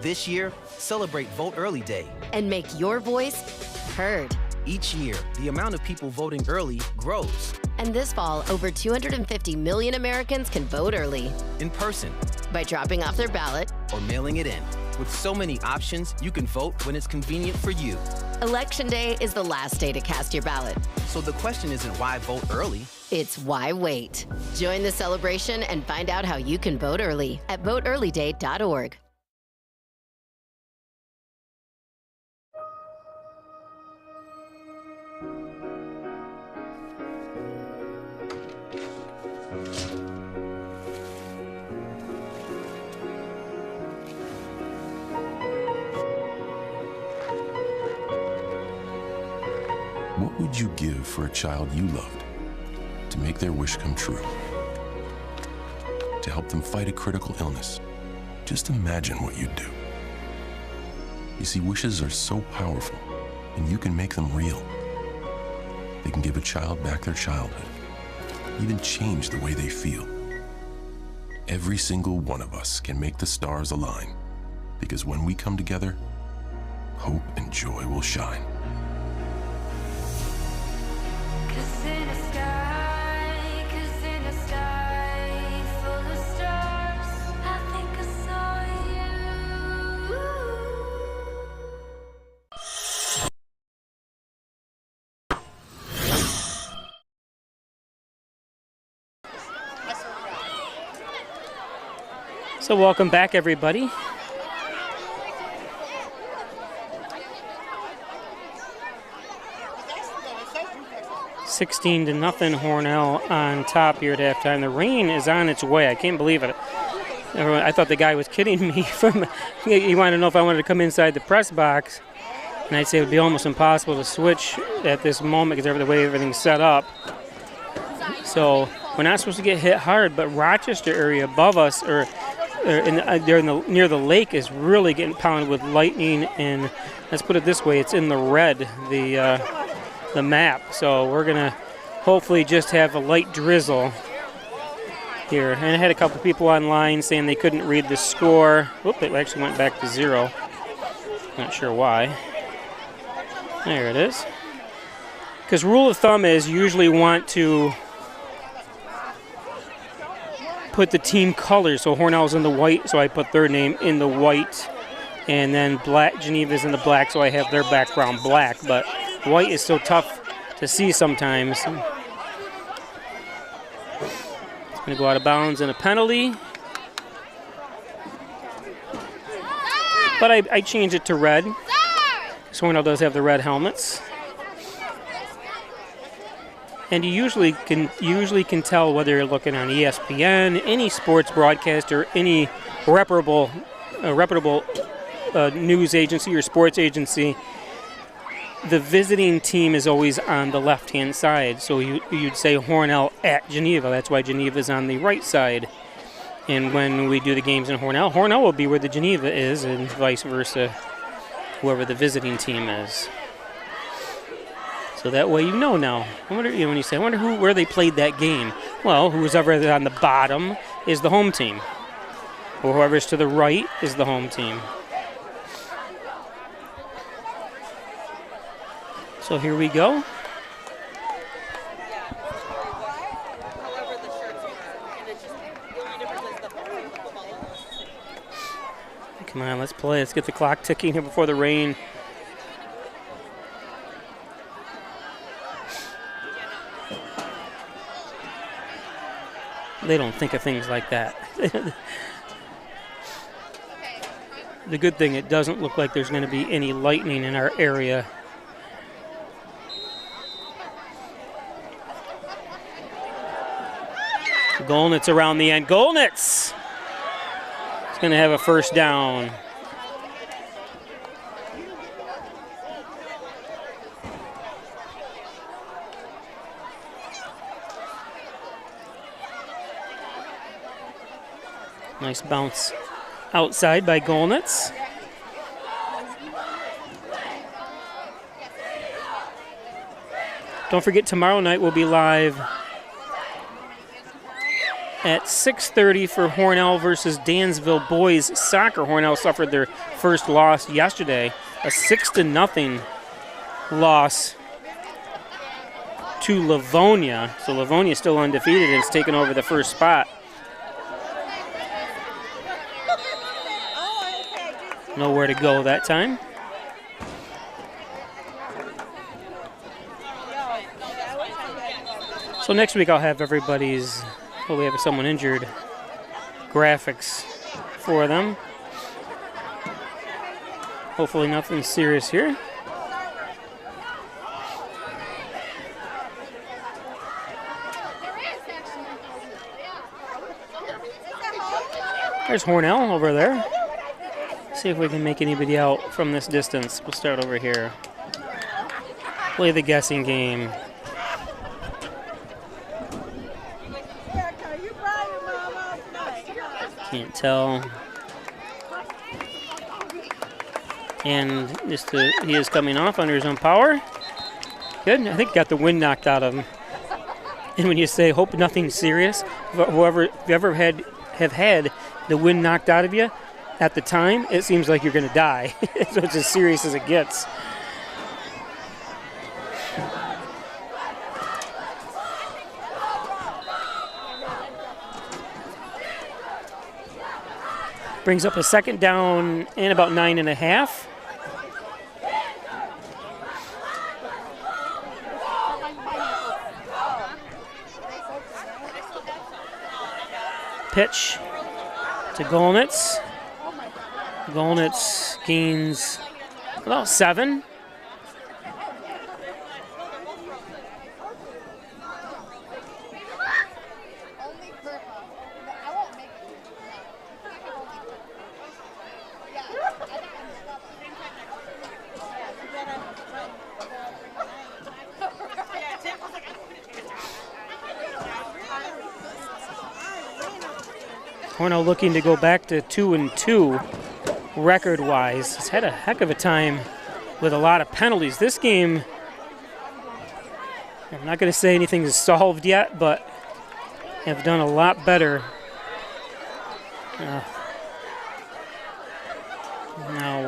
S17: This year, celebrate Vote Early Day.
S18: And make your voice heard.
S17: Each year, the amount of people voting early grows.
S18: And this fall, over 250 million Americans can vote early.
S17: In person.
S18: By dropping off their ballot.
S17: Or mailing it in. With so many options, you can vote when it's convenient for you.
S18: Election Day is the last day to cast your ballot.
S17: So the question isn't why vote early.
S18: It's why wait. Join the celebration and find out how you can vote early at voteearlyday.org.
S19: What would you give for a child you loved to make their wish come true? To help them fight a critical illness? Just imagine what you'd do. You see, wishes are so powerful, and you can make them real. They can give a child back their childhood, even change the way they feel. Every single one of us can make the stars align, because when we come together, hope and joy will shine.
S7: So welcome back, everybody. $16-0 Hornell on top here at halftime. The rain is on its way. I can't believe it. I thought the guy was kidding me. He wanted to know if I wanted to come inside the press box, and I'd say it would be almost impossible to switch at this moment because of the way everything's set up. So we're not supposed to get hit hard, but Rochester area above us, or near the lake, is really getting pounded with lightning, and let's put it this way, it's in the red, the map. So we're gonna hopefully just have a light drizzle here. And I had a couple people online saying they couldn't read the score. Whoop, it actually went back to 0. Not sure why. There it is. Because rule of thumb is you usually want to put the team colors. So Hornell's in the white, so I put their name in the white. And then black, Geneva's in the black, so I have their background black. But white is so tough to see sometimes. It's going to go out of bounds and a penalty. But I changed it to red. So Hornell does have the red helmets. And you usually can tell whether you're looking on ESPN, any sports broadcaster, any reputable news agency or sports agency. The visiting team is always on the left-hand side. So you'd say Hornell at Geneva. That's why Geneva's on the right side. And when we do the games in Hornell, Hornell will be where the Geneva is, and vice versa, whoever the visiting team is. So that way you know now. I wonder, when you say, I wonder where they played that game. Well, who's ever on the bottom is the home team. Or whoever's to the right is the home team. So here we go. Come on, let's play. Let's get the clock ticking here before the rain. They don't think of things like that. The good thing, it doesn't look like there's going to be any lightning in our area. Golnitz around the end. Golnitz! He's going to have a first down. Nice bounce outside by Golnitz. Don't forget, tomorrow night we'll be live at 6:30 for Hornell versus Dansville boys soccer. Hornell suffered their first loss yesterday, a 6-0 loss to Livonia. So Livonia is still undefeated and it's taken over the first spot. Nowhere to go that time. So next week I'll have everybody's, well, we have someone injured, graphics for them. Hopefully nothing serious here. There's Hornell over there. See if we can make anybody out from this distance. We'll start over here. play the guessing game. Can't tell. And he is coming off under his own power. Good. I think got the wind knocked out of him. And when you say hope nothing serious, if you ever have had the wind knocked out of you, at the time it seems like you're going to die. So it's as serious as it gets. Brings up a second down and about 9.5. Pitch to Golnitz. Golnitz gains about 7. Hornell looking to go back to 2-2 record-wise. He's had a heck of a time with a lot of penalties. This game, I'm not going to say anything is solved yet, but have done a lot better. Now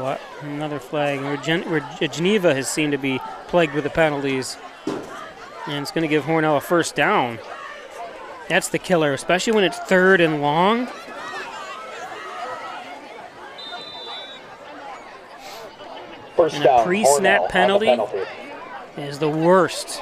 S7: what? Another flag. Geneva has seemed to be plagued with the penalties. And it's going to give Hornell a first down. That's the killer, especially when it's 3rd and long.
S8: First
S7: and
S8: down,
S7: a pre-snap
S8: Hornell
S7: penalty is the worst.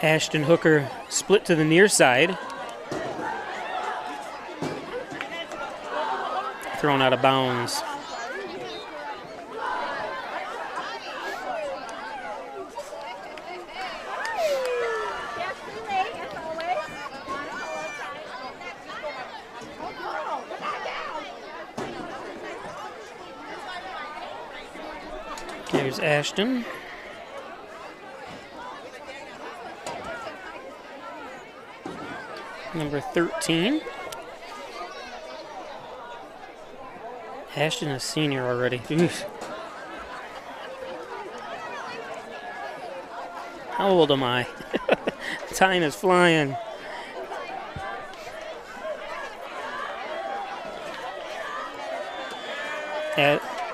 S7: Ashton Hooker split to the near side. Thrown out of bounds. There's Ashton. Number 13. Ashton is senior already. Oof. How old am I? Time is flying.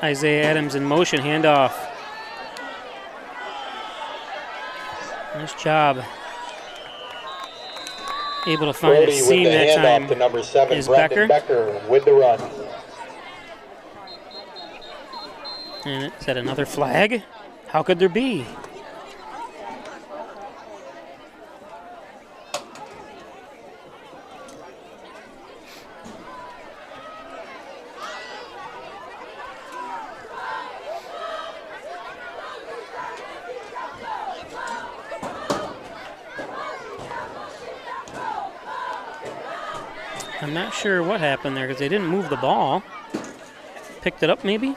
S7: Isaiah Adams in motion, handoff. Nice job. Able to find a seam that time
S8: to number 7,
S7: is
S8: Brendan Becker with the run.
S7: And is that another flag? How could there be? I'm not sure what happened there because they didn't move the ball. Picked it up maybe?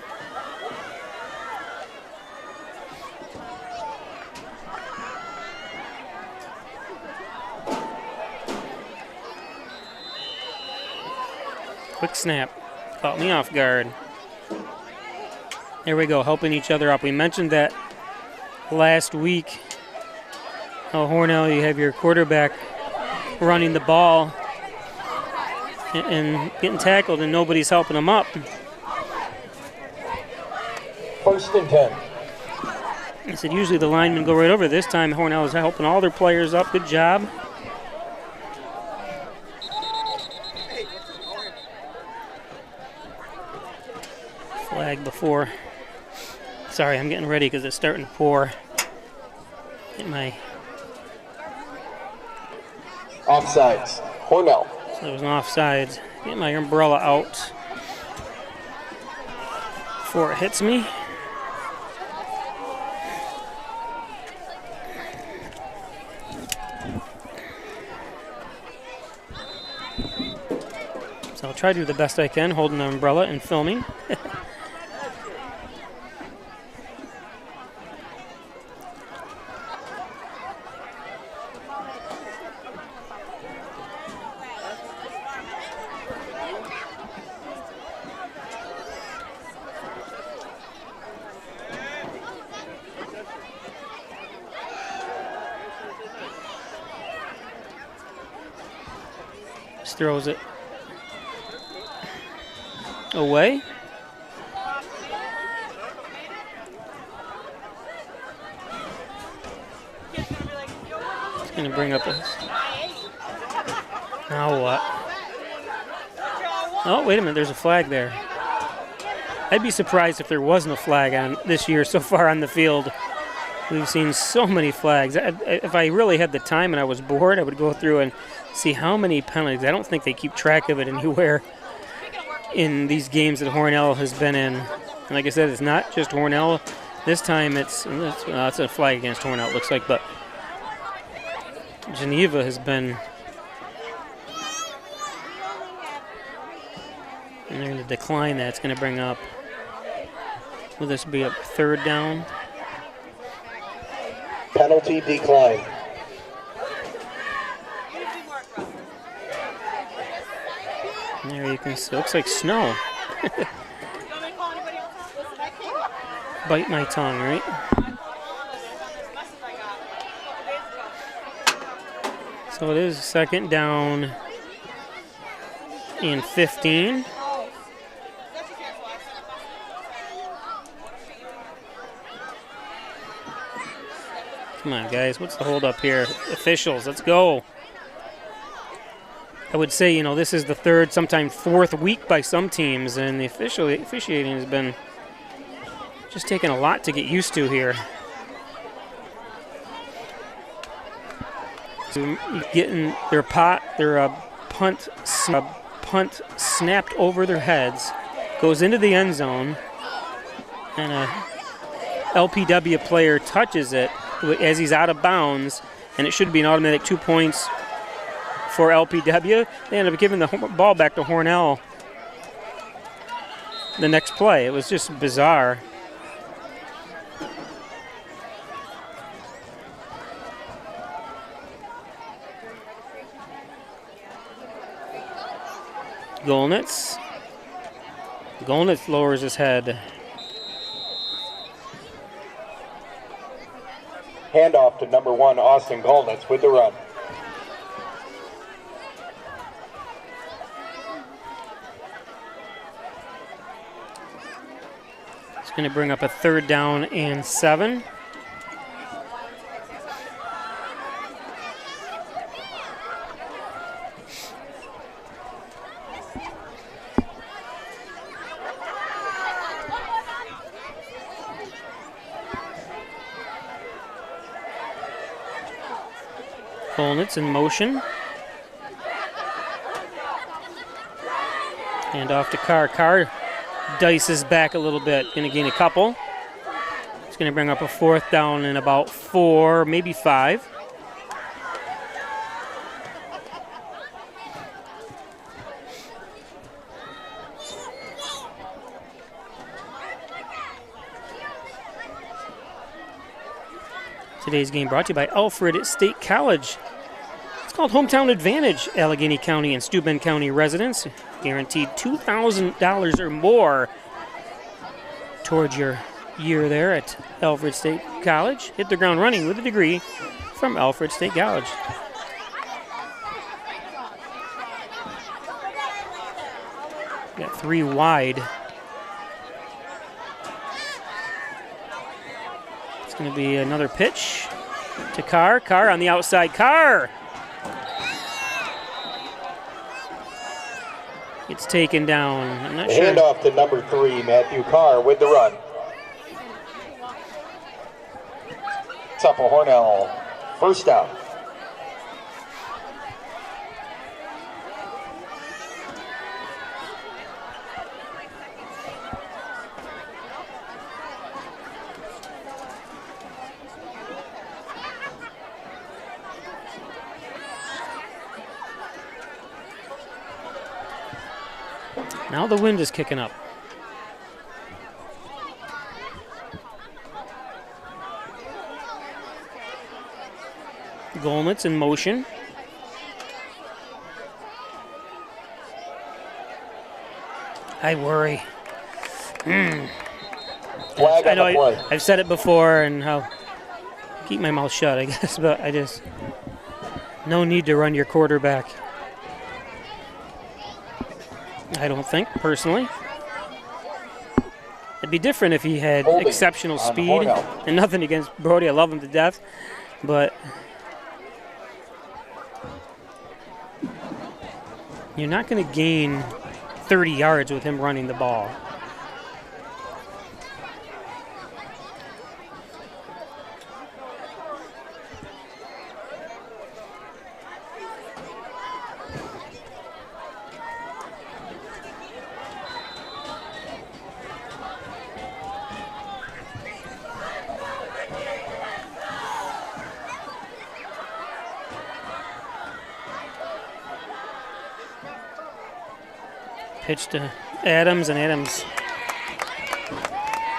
S7: Quick snap. Caught me off guard. There we go, helping each other up. We mentioned that last week. Oh, Hornell, you have your quarterback running the ball and getting tackled and nobody's helping him up.
S8: 1st and 10.
S7: I said usually the linemen go right over. This time Hornell is helping all their players up. Good job. Flag before. Sorry, I'm getting ready because it's starting to pour. Get my
S8: offsides. Hornell.
S7: So there was an offsides. Get my umbrella out. before it hits me. So I'll try to do the best I can, holding the umbrella and filming. Just throws it away. It's going to bring up a... Now what? Oh, wait a minute. There's a flag there. I'd be surprised if there wasn't a flag on this year so far on the field. We've seen so many flags. If I really had the time and I was bored, I would go through and see how many penalties. I don't think they keep track of it anywhere in these games that Hornell has been in. And like I said, it's not just Hornell. This time it's a flag against Hornell, it looks like, but Geneva has been... And they're going to decline that. It's going to bring up... Will this be a third down?
S8: Penalty decline.
S7: There you can see, it looks like snow. Bite my tongue, right? So it is second down and 15. Come on, guys, what's the hold up here? Officials, let's go. I would say, this is the third, sometimes fourth week by some teams, and the officiating has been just taking a lot to get used to here. So getting their punt snapped over their heads, goes into the end zone, and a LPW player touches it as he's out of bounds, and it should be an automatic 2 points for LPW. They ended up giving the ball back to Hornell the next play. It was just bizarre. Golnitz lowers his head.
S8: Handoff to number 1, Austin Golnitz with the run.
S7: It's going to bring up a third down and 7. Golnitz in motion. Hand off to Carr. Carr dices back a little bit. Going to gain a couple. It's going to bring up a fourth down and about 4, maybe 5. Today's game brought to you by Alfred State College. It's called Hometown Advantage. Allegheny County and Steuben County residents guaranteed $2,000 or more towards your year there at Alfred State College. Hit the ground running with a degree from Alfred State College. Got 3 wide. It's going to be another pitch to Carr. Carr on the outside. Carr gets taken down. I'm not sure.
S8: Handoff to number 3, Matthew Carr with the run. Top of Hornell, first down.
S7: Now the wind is kicking up. Golnitz in motion. I worry. I know I've said it before and how keep my mouth shut, I guess, but I just no need to run your quarterback. I don't think, personally. It'd be different if he had exceptional speed, and nothing against Brody. I love him to death, but you're not going to gain 30 yards with him running the ball. Pitch to Adams, and Adams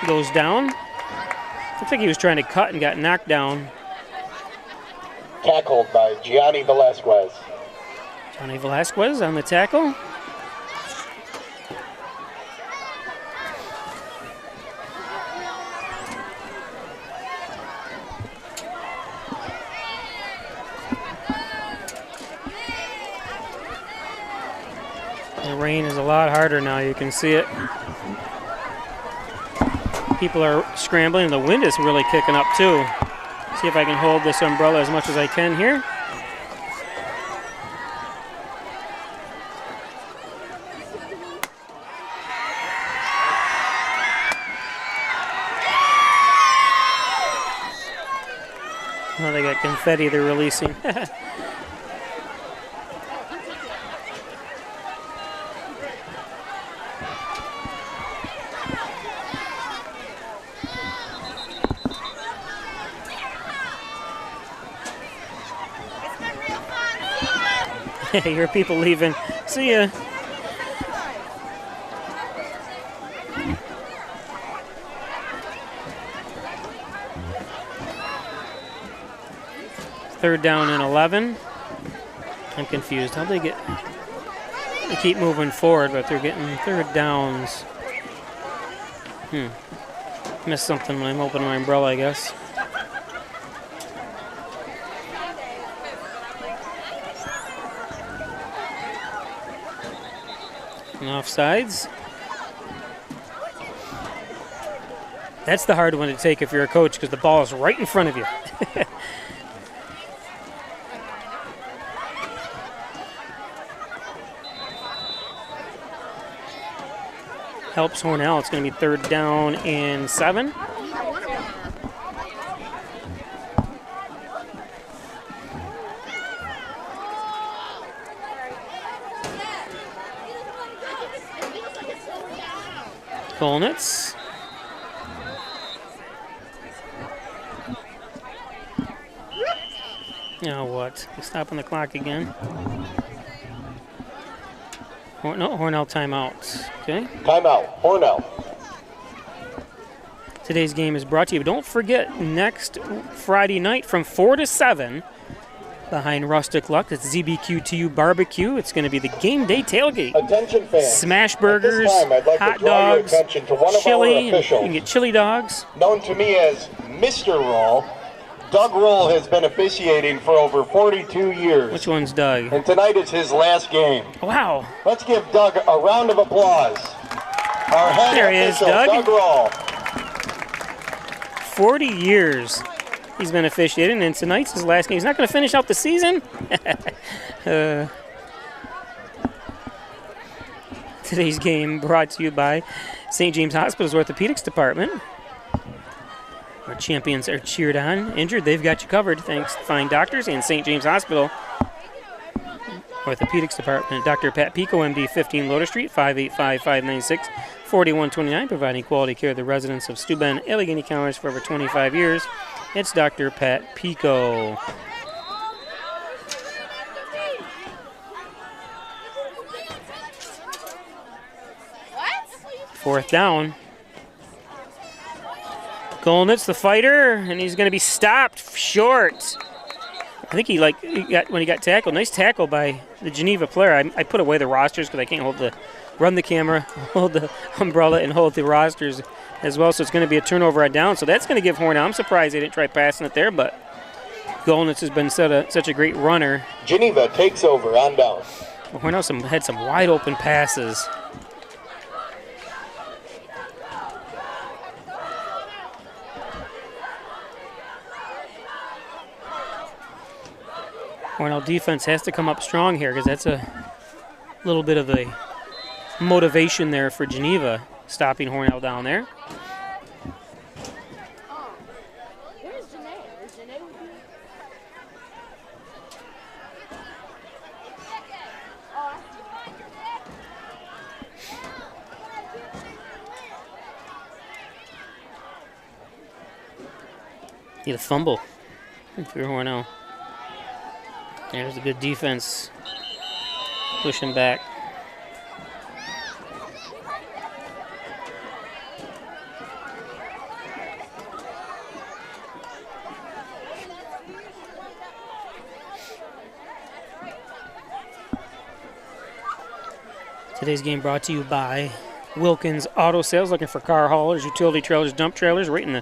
S7: goes down. Looks like he was trying to cut and got knocked down.
S8: Tackled by Gianni Velasquez.
S7: Johnny Velasquez on the tackle. The rain is a lot harder now, you can see it. People are scrambling, and the wind is really kicking up too. See if I can hold this umbrella as much as I can here. Oh, they got confetti they're releasing. I hear people leaving. See ya. Third down and 11. I'm confused. How'd they get? They keep moving forward, but they're getting third downs. Missed something when I'm opening my umbrella, I guess. And offsides. That's the hard one to take if you're a coach, because the ball is right in front of you. Helps Hornell. It's going to be third down and 7. Golnitz. Now what? He's stopping the clock again. No, Hornell timeout. Okay.
S8: Timeout, Hornell.
S7: Today's game is brought to you. Don't forget, next Friday night from 4 to 7, behind Rustic Luck, it's ZBQTU Barbecue. It's going to be the game day tailgate.
S8: Attention fans.
S7: Smash burgers,
S8: Like
S7: hot dogs, chili. You can get chili dogs.
S8: Known to me as Mr. Roll, Doug Roll has been officiating for over 42 years.
S7: Which one's Doug?
S8: And tonight is his last game.
S7: Wow.
S8: Let's give Doug a round of applause. Our head
S7: there he is,
S8: official,
S7: Doug.
S8: Doug Roll.
S7: 40 years he's been officiating, and tonight's his last game. He's not going to finish out the season. Today's game brought to you by St. James Hospital's Orthopedics Department. Our champions are cheered on. Injured, they've got you covered thanks to fine doctors and St. James Hospital Orthopedics Department. Dr. Pat Pico, MD, 15 Loader Street, 585-596-4129, providing quality care to the residents of Steuben, Allegheny counties for over 25 years. It's Dr. Pat Pico. 4th down. Golnitz, the fighter, and he's going to be stopped short. I think he got when he got tackled. Nice tackle by the Geneva player. I put away the rosters because I can't run the camera, hold the umbrella, and hold the rosters as well. So it's going to be a turnover on down. So that's going to give Hornell. I'm surprised they didn't try passing it there, but Golnitz has been such a great runner.
S8: Geneva takes over on down.
S7: Well, Hornell had some wide open passes. Hornell defense has to come up strong here because that's a little bit of a motivation there for Geneva, stopping Hornell down there. Need a fumble for Hornell. There's a good defense pushing back. Today's game brought to you by Wilkins Auto Sales, looking for car haulers, utility trailers, dump trailers, right in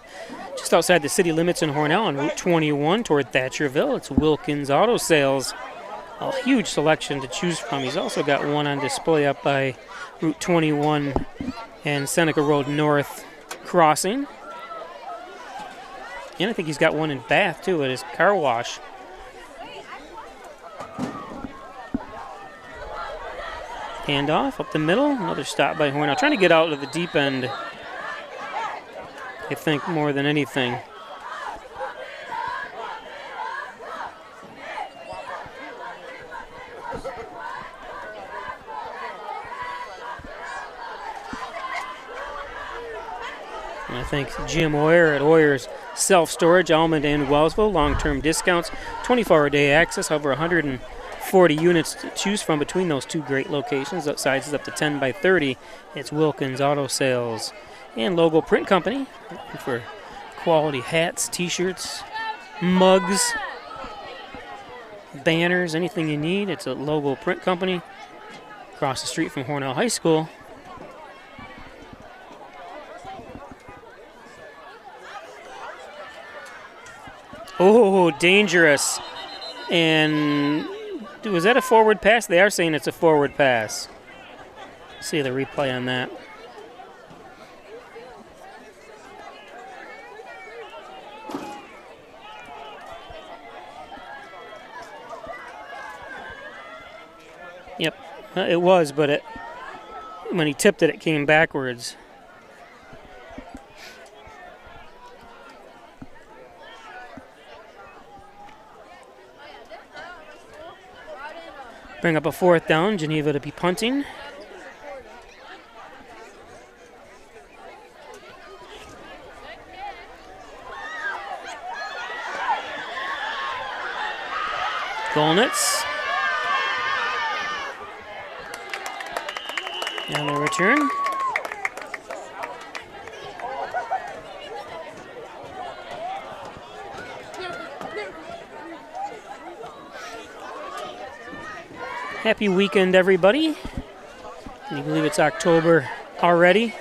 S7: just outside the city limits in Hornell on Route 21 toward Thatcherville. It's Wilkins Auto Sales. A huge selection to choose from. He's also got one on display up by Route 21 and Seneca Road North crossing. And I think he's got one in Bath too at his car wash. Handoff up the middle, another stop by Hornell. Trying to get out of the deep end, I think, more than anything. And I think Jim Oyer at Oyer's Self-Storage, Almond and Wellsville, long-term discounts, 24-hour-day access, over 140 units to choose from between those two great locations. Sizes up to 10 by 30. It's Wilkins Auto Sales. And Logo Print Company for quality hats, t-shirts, mugs, banners, anything you need. It's a Logo Print Company across the street from Hornell High School. Oh, dangerous. And was that a forward pass? They are saying it's a forward pass. See the replay on that. Yep, it was, but when he tipped it, it came backwards. Bring up a 4th down, Geneva to be punting. Golnitz. And a return. Happy weekend, everybody. Can you believe it's October already?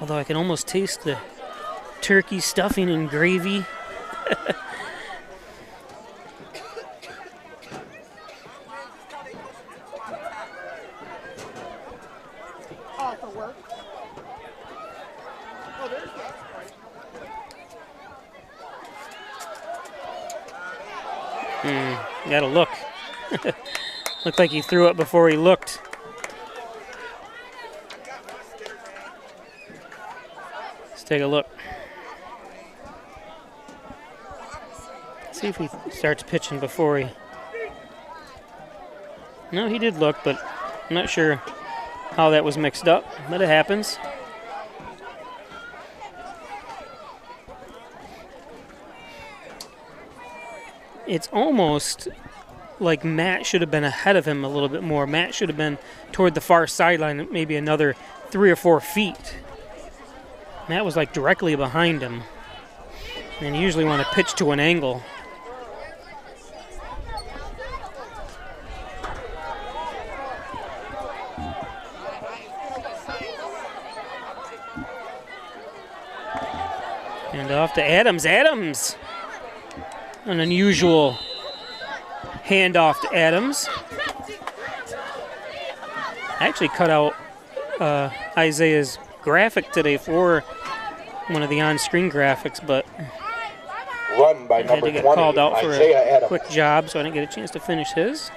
S7: Although I can almost taste the turkey stuffing and gravy. Gotta look. Looked like he threw it before he looked. Let's take a look. See if he starts pitching before he... No, he did look, but I'm not sure how that was mixed up, but it happens. It's almost like Matt should have been ahead of him a little bit more. Matt should have been toward the far sideline, maybe another 3 or 4 feet. Matt was like directly behind him. And you usually want to pitch to an angle. And off to Adams. Adams! An unusual handoff to Adams. I actually cut out Isaiah's graphic today for one of the on-screen graphics, but
S8: Run by
S7: I had
S8: number
S7: to get
S8: 20,
S7: called out for
S8: Isaiah
S7: a
S8: Adams.
S7: quick job, so I didn't get a chance to finish his.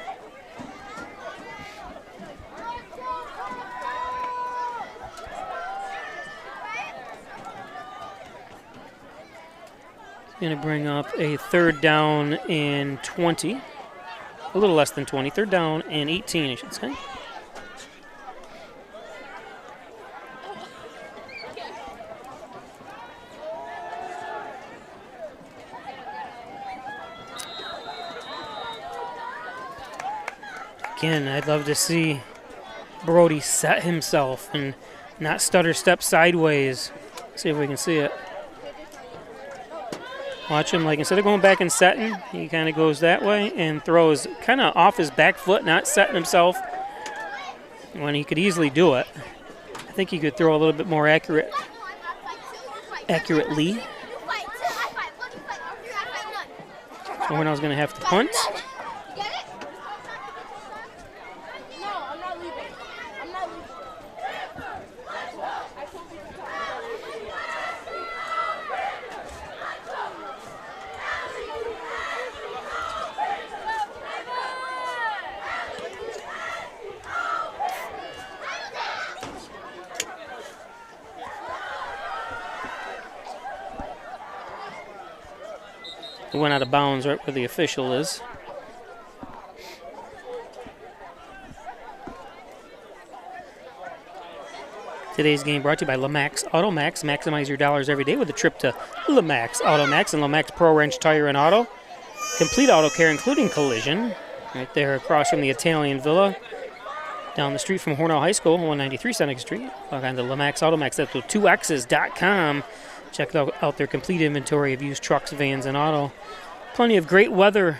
S7: Going to bring up a 3rd down and 20. A little less than 20. 3rd down and 18, I should say. Again, I'd love to see Brody set himself and not stutter step sideways. See if we can see it. Watch him, like instead of going back and setting, he kind of goes that way and throws kind of off his back foot, not setting himself when he could easily do it. I think he could throw a little bit more accurately. So Hornell's going to have to punt. He went out of bounds right where the official is. Today's game brought to you by Lamax Automax. Maximize your dollars every day with a trip to Lamax Automax and Lamax Pro Wrench Tire and Auto. Complete auto care, including collision. Right there across from the Italian Villa. Down the street from Hornell High School, 193 Seneca Street. Log on to Lamax Automax. That's with 2x's.com. Check out their complete inventory of used trucks, vans, and auto. Plenty of great weather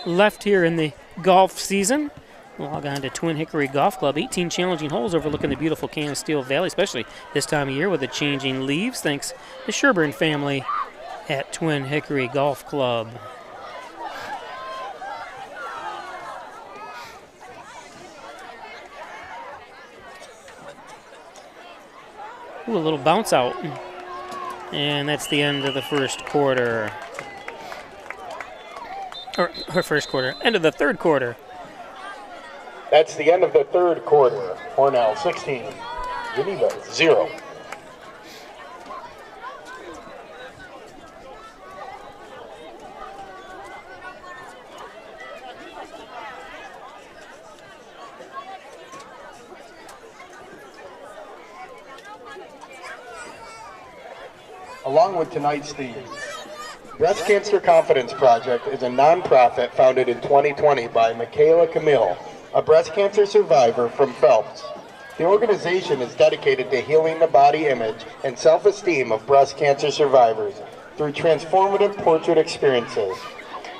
S7: left here in the golf season. Log on to Twin Hickory Golf Club. 18 challenging holes overlooking the beautiful Canisteel Valley, especially this time of year with the changing leaves. Thanks to Sherburne family at Twin Hickory Golf Club. Ooh, a little bounce out. And that's the end of the first quarter. Or first quarter. End of the third quarter.
S8: That's the end of the third quarter. Hornell 16, Geneva 0. Along with tonight's theme, Breast Cancer Confidence Project is a nonprofit founded in 2020 by Michaela Camille, a breast cancer survivor from Phelps. The organization is dedicated to healing the body image and self-esteem of breast cancer survivors through transformative portrait experiences.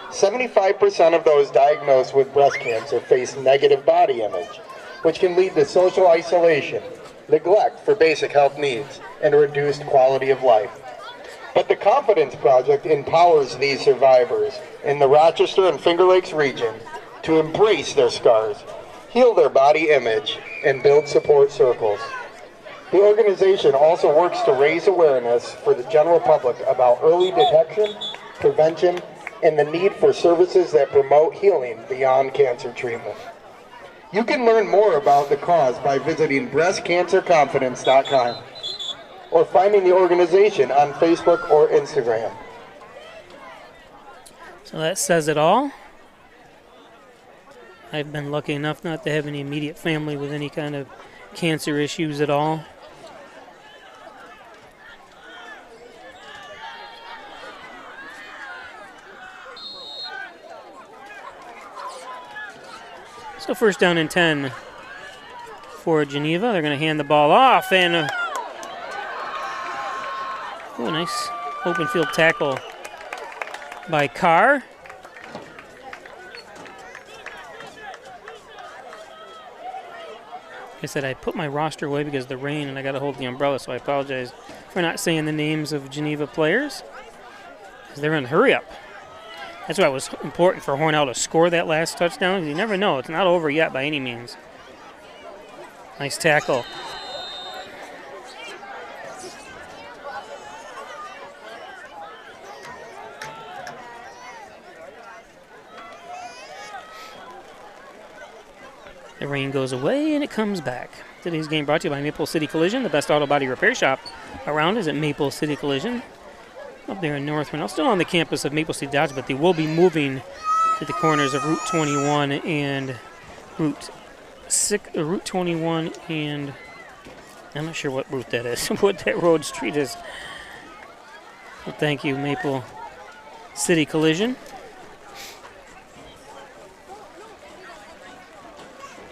S8: 75% of those diagnosed with breast cancer face negative body image, which can lead to social isolation, neglect for basic health needs, and a reduced quality of life. But the Confidence Project empowers these survivors in the Rochester and Finger Lakes region to embrace their scars, heal their body image, and build support circles. The organization also works to raise awareness for the general public about early detection, prevention, and the need for services that promote healing beyond cancer treatment. You can learn more about the cause by visiting breastcancerconfidence.com or finding the organization on Facebook or Instagram.
S7: So that says it all. I've been lucky enough not to have any immediate family with any kind of cancer issues at all. So first down and 10 for Geneva. They're going to hand the ball off, and a nice open field tackle by Carr. Like I said, I put my roster away because of the rain and I got to hold the umbrella, so I apologize for not saying the names of Geneva players, because they're in a hurry up. That's why it was important for Hornell to score that last touchdown, because you never know. It's not over yet by any means. Nice tackle. The rain goes away and it comes back. Today's game brought to you by Maple City Collision. The best auto body repair shop around is at Maple City Collision, up there in North Hornell. Still on the campus of Maple City Dodge, but they will be moving to the corners of Route 21 and Route 21 and I'm not sure what route that is, what that road street is. Well, thank you, Maple City Collision.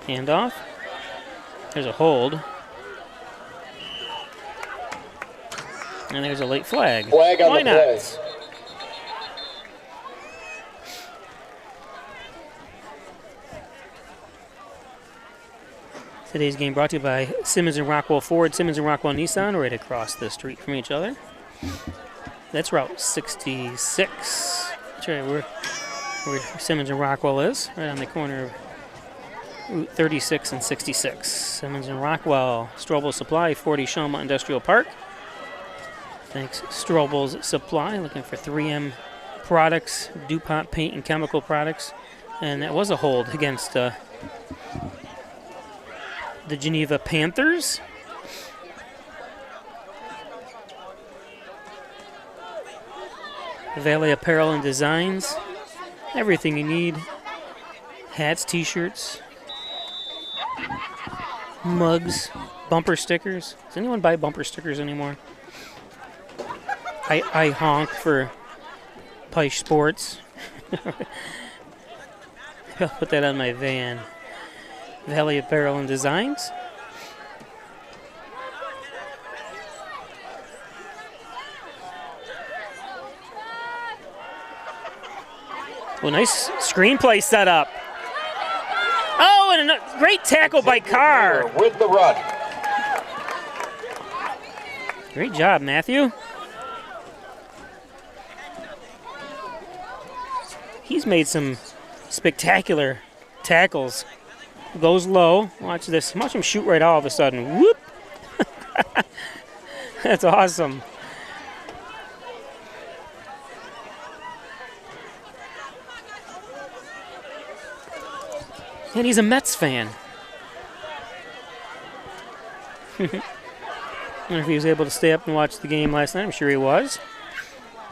S7: Handoff. There's a hold. And there's a late flag.
S8: Flag on
S7: Why
S8: the
S7: not?
S8: play.
S7: Today's game brought to you by Simmons and Rockwell Ford, Simmons and Rockwell Nissan, right across the street from each other. That's Route 66. That's right, where Simmons and Rockwell is, right on the corner of Route 36 and 66. Simmons and Rockwell, Strobel Supply, 40 Shawmut Industrial Park. Thanks, Strobel's Supply, looking for 3M products, DuPont paint and chemical products. And that was a hold against the Geneva Panthers. Valley Apparel and Designs, everything you need. Hats, t-shirts, mugs, bumper stickers. Does anyone buy bumper stickers anymore? I honk for Peisch Sports. I'll put that on my van. Valley Apparel and Designs. Well, nice screenplay setup. Oh, and a great tackle by Carr.
S8: With the run.
S7: Great job, Matthew. He's made some spectacular tackles. Goes low. Watch this. Watch him shoot right all of a sudden. Whoop! That's awesome. And he's a Mets fan. I wonder if he was able to stay up and watch the game last night. I'm sure he was.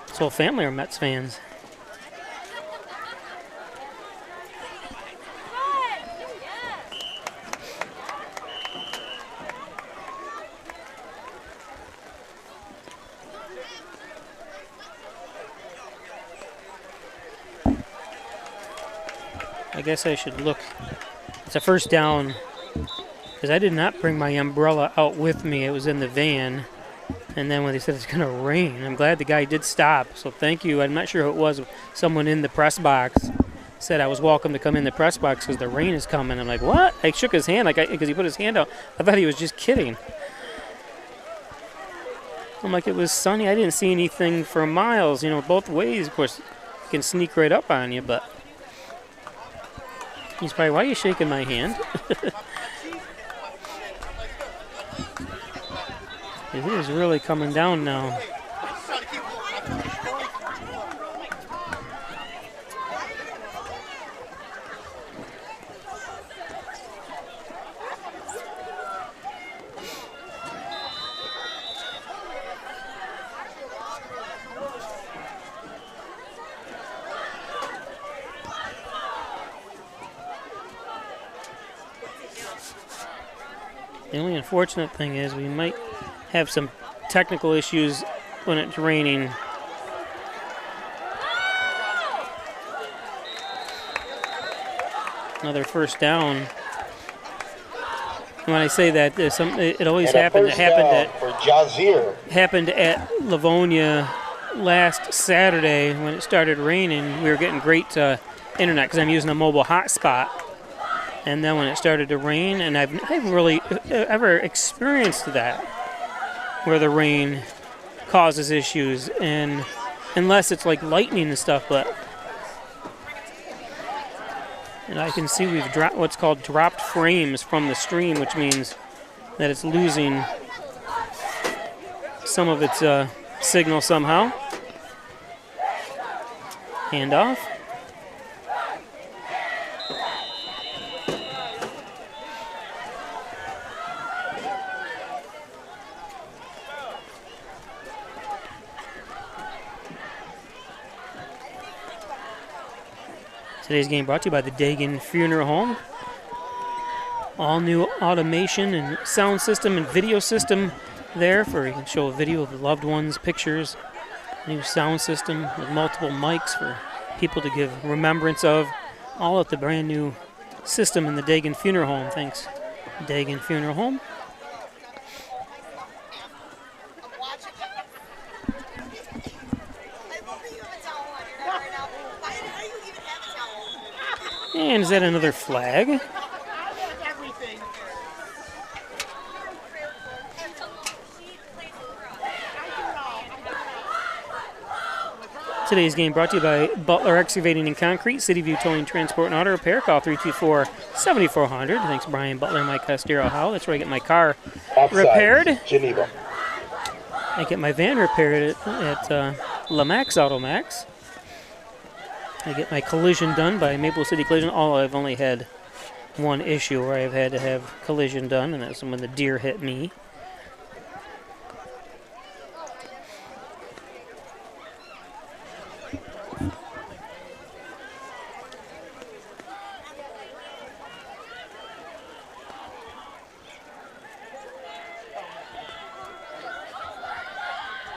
S7: His whole family are Mets fans. I guess I should look. It's a first down because I did not bring my umbrella out with me. It was in the van. And then when they said it's going to rain, I'm glad the guy did stop. So thank you. I'm not sure who it was. Someone in the press box said I was welcome to come in the press box because the rain is coming. I'm like, what? I shook his hand because he put his hand out. I thought he was just kidding. I'm like, it was sunny. I didn't see anything for miles. You know, both ways. Of course, it can sneak right up on you, but he's probably, why are you shaking my hand? It is really coming down now. The only unfortunate thing is we might have some technical issues when it's raining. Another first down. When I say that, it always happened. It happened at Livonia last Saturday when it started raining. We were getting great internet because I'm using a mobile hotspot. And then when it started to rain, and I haven't really ever experienced that, where the rain causes issues, and unless it's like lightning and stuff. And I can see we've dropped what's called dropped frames from the stream, which means that it's losing some of its signal somehow. Handoff. Today's game brought to you by the Dagan Funeral Home. All new automation and sound system and video system there for you can show a video of the loved ones, pictures. New sound system with multiple mics for people to give remembrance of. All at the brand new system in the Dagan Funeral Home. Thanks, Dagan Funeral Home. And is that another flag? Today's game brought to you by Butler Excavating and Concrete, City View Towing, Transport, and Auto Repair. Call 324-7400. Thanks, Brian Butler, Mike Costero. How? That's where I get my car repaired.
S8: Geneva.
S7: I get my van repaired at LaMax Automax. I get my collision done by Maple City Collision. I've only had one issue where I've had to have collision done, and that's when the deer hit me.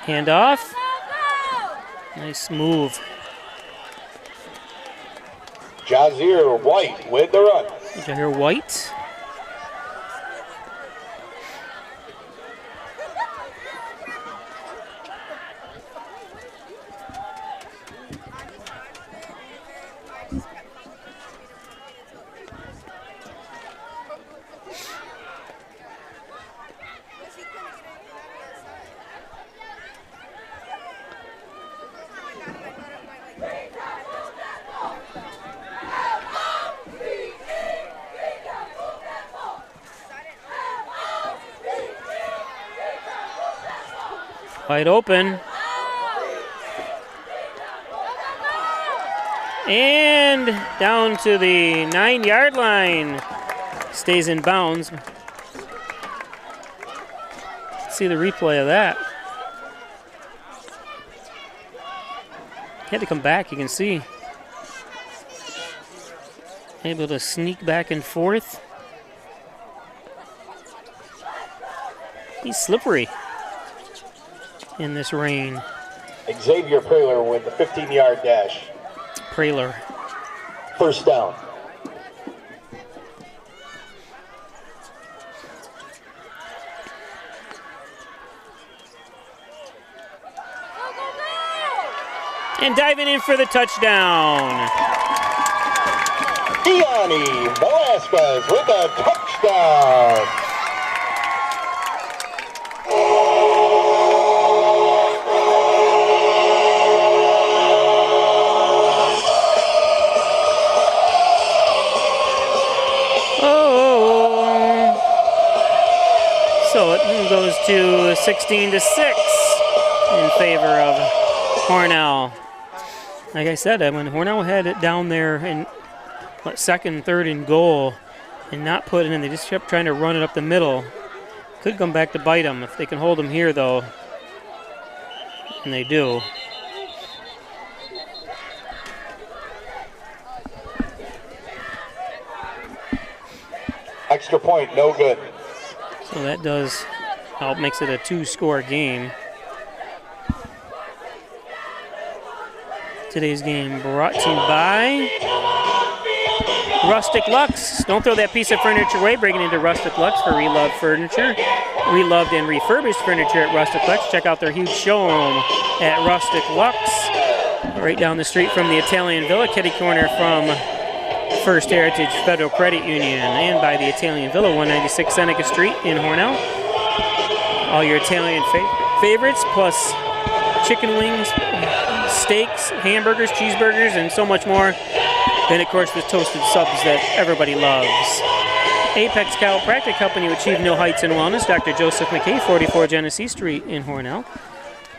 S7: Handoff. Nice move.
S8: Jazir White with the run.
S7: Jazir White. Wide open. And down to the 9-yard line. Stays in bounds. Let's see the replay of that. Had to come back, you can see. Able to sneak back and forth. He's slippery in this rain.
S8: Xavier Praler with the 15-yard dash.
S7: Praler.
S8: First down.
S7: And diving in for the touchdown.
S8: Gianni Velasquez with a touchdown.
S7: So it goes to 16-6 in favor of Hornell. Like I said, when Hornell had it down there in second, third and goal and not put it in, they just kept trying to run it up the middle. Could come back to bite them if they can hold them here, though. And they do.
S8: Extra point, no good.
S7: So that does help, makes it a 2-score game. Today's game brought to you by Rustic Lux. Don't throw that piece of furniture away. Breaking into Rustic Lux for reloved furniture. Reloved and refurbished furniture at Rustic Lux. Check out their huge showroom at Rustic Lux. Right down the street from the Italian Villa, kitty corner from First Heritage Federal Credit Union, and by the Italian Villa, 196 Seneca Street in Hornell. All your Italian favorites, plus chicken wings, steaks, hamburgers, cheeseburgers, and so much more. Then, of course, the toasted subs that everybody loves. Apex Chiropractic, helping you achieve new heights in wellness. Dr. Joseph McKay, 44 Genesee Street in Hornell.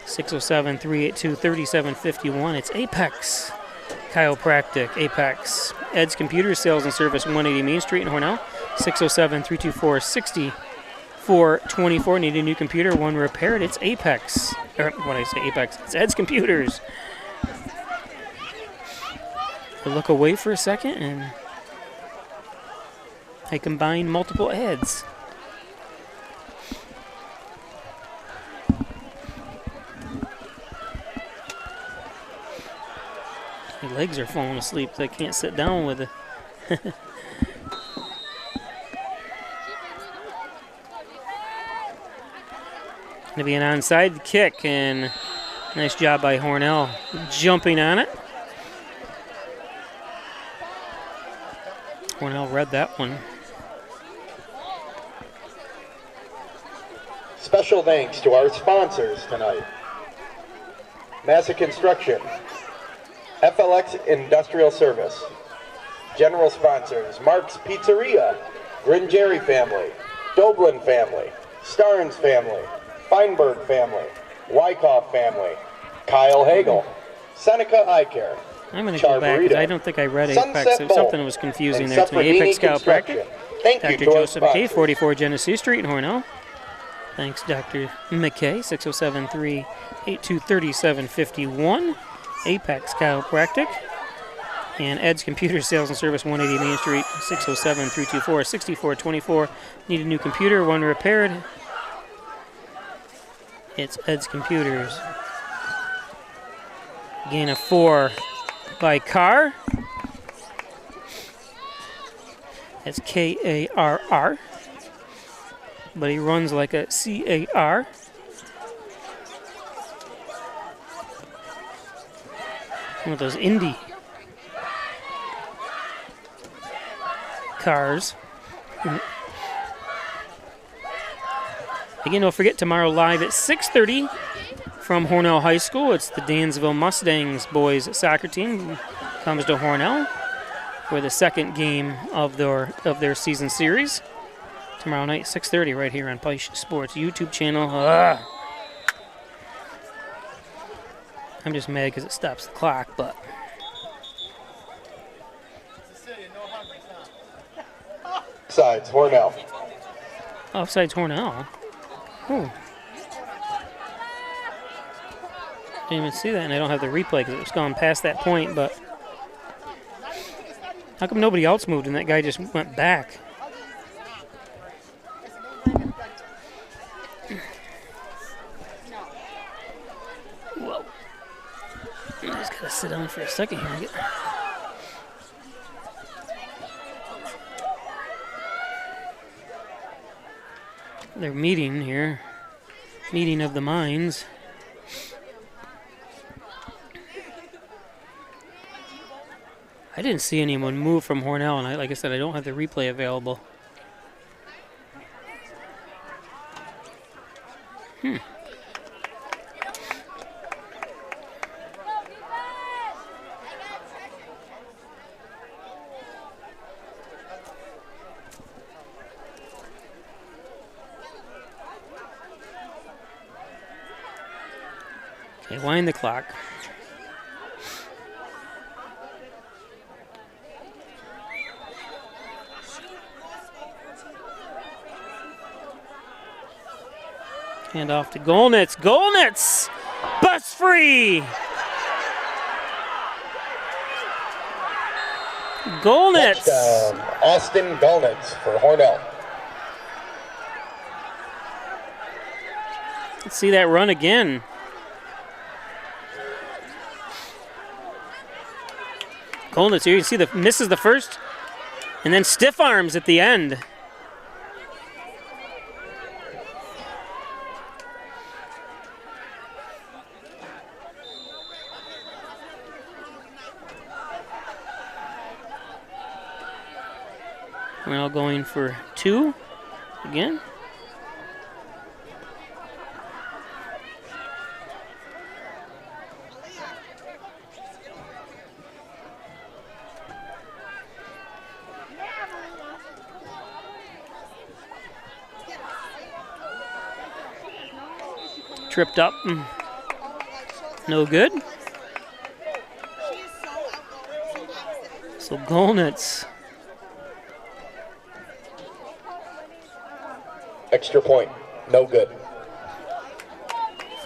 S7: 607-382-3751. It's Apex Chiropractic. Apex. Ed's Computer Sales and Service, 180 Main Street in Hornell. 607-324-6424. Need a new computer, one repaired. It's Apex. Or what I say, Apex. It's Ed's Computers. I look away for a second and I combine multiple ads. My legs are falling asleep. I can't sit down with it. Going to be an onside kick, and nice job by Hornell jumping on it. Hornell read that one.
S8: Special thanks to our sponsors tonight. Massa Construction, FLX Industrial Service, general sponsors, Mark's Pizzeria, Grin Jerry family, Doblin family, Starnes family, Feinberg family, Wyckoff family, Kyle Hagel, Seneca Eye Care,
S7: I'm going to go back because I don't think I read Apex. Something was confusing there to me. Apex Chiropractic. Dr. Joseph McKay, 44 Genesee Street in Hornell. Thanks, Dr. McKay, 607-382-3751. Apex Chiropractic. And Ed's Computer Sales and Service, 180 Main Street, 607-324-6424. Need a new computer, one repaired. It's Ed's Computers. Gain of 4 by Carr. That's K-A-R-R. But he runs like a C-A-R. One of those Indy cars. Again, don't forget, tomorrow live at 6:30 from Hornell High School. It's the Dansville Mustangs boys soccer team comes to Hornell for the second game of their season series. Tomorrow night, 6:30, right here on Peisch Sports YouTube channel. I'm just mad because it stops the clock, but
S8: Offsides, Hornell.
S7: Offsides, Hornell. Ooh. Didn't even see that, and I don't have the replay because it was gone past that point, but how come nobody else moved and that guy just went back? Whoa. I just gotta sit down for a second here. They're meeting here. Meeting of the minds. I didn't see anyone move from Hornell, and like I said, I don't have the replay available. Okay, wind the clock. Hand off to Golnitz. Golnitz! Bus free! Golnitz!
S8: Touchdown, Austin Golnitz for Hornell.
S7: Let's see that run again. Golnitz here, you see the misses the first, and then stiff arms at the end. Hornell going for 2 again. Tripped up. No good. So Golnitz.
S8: Extra point. No good.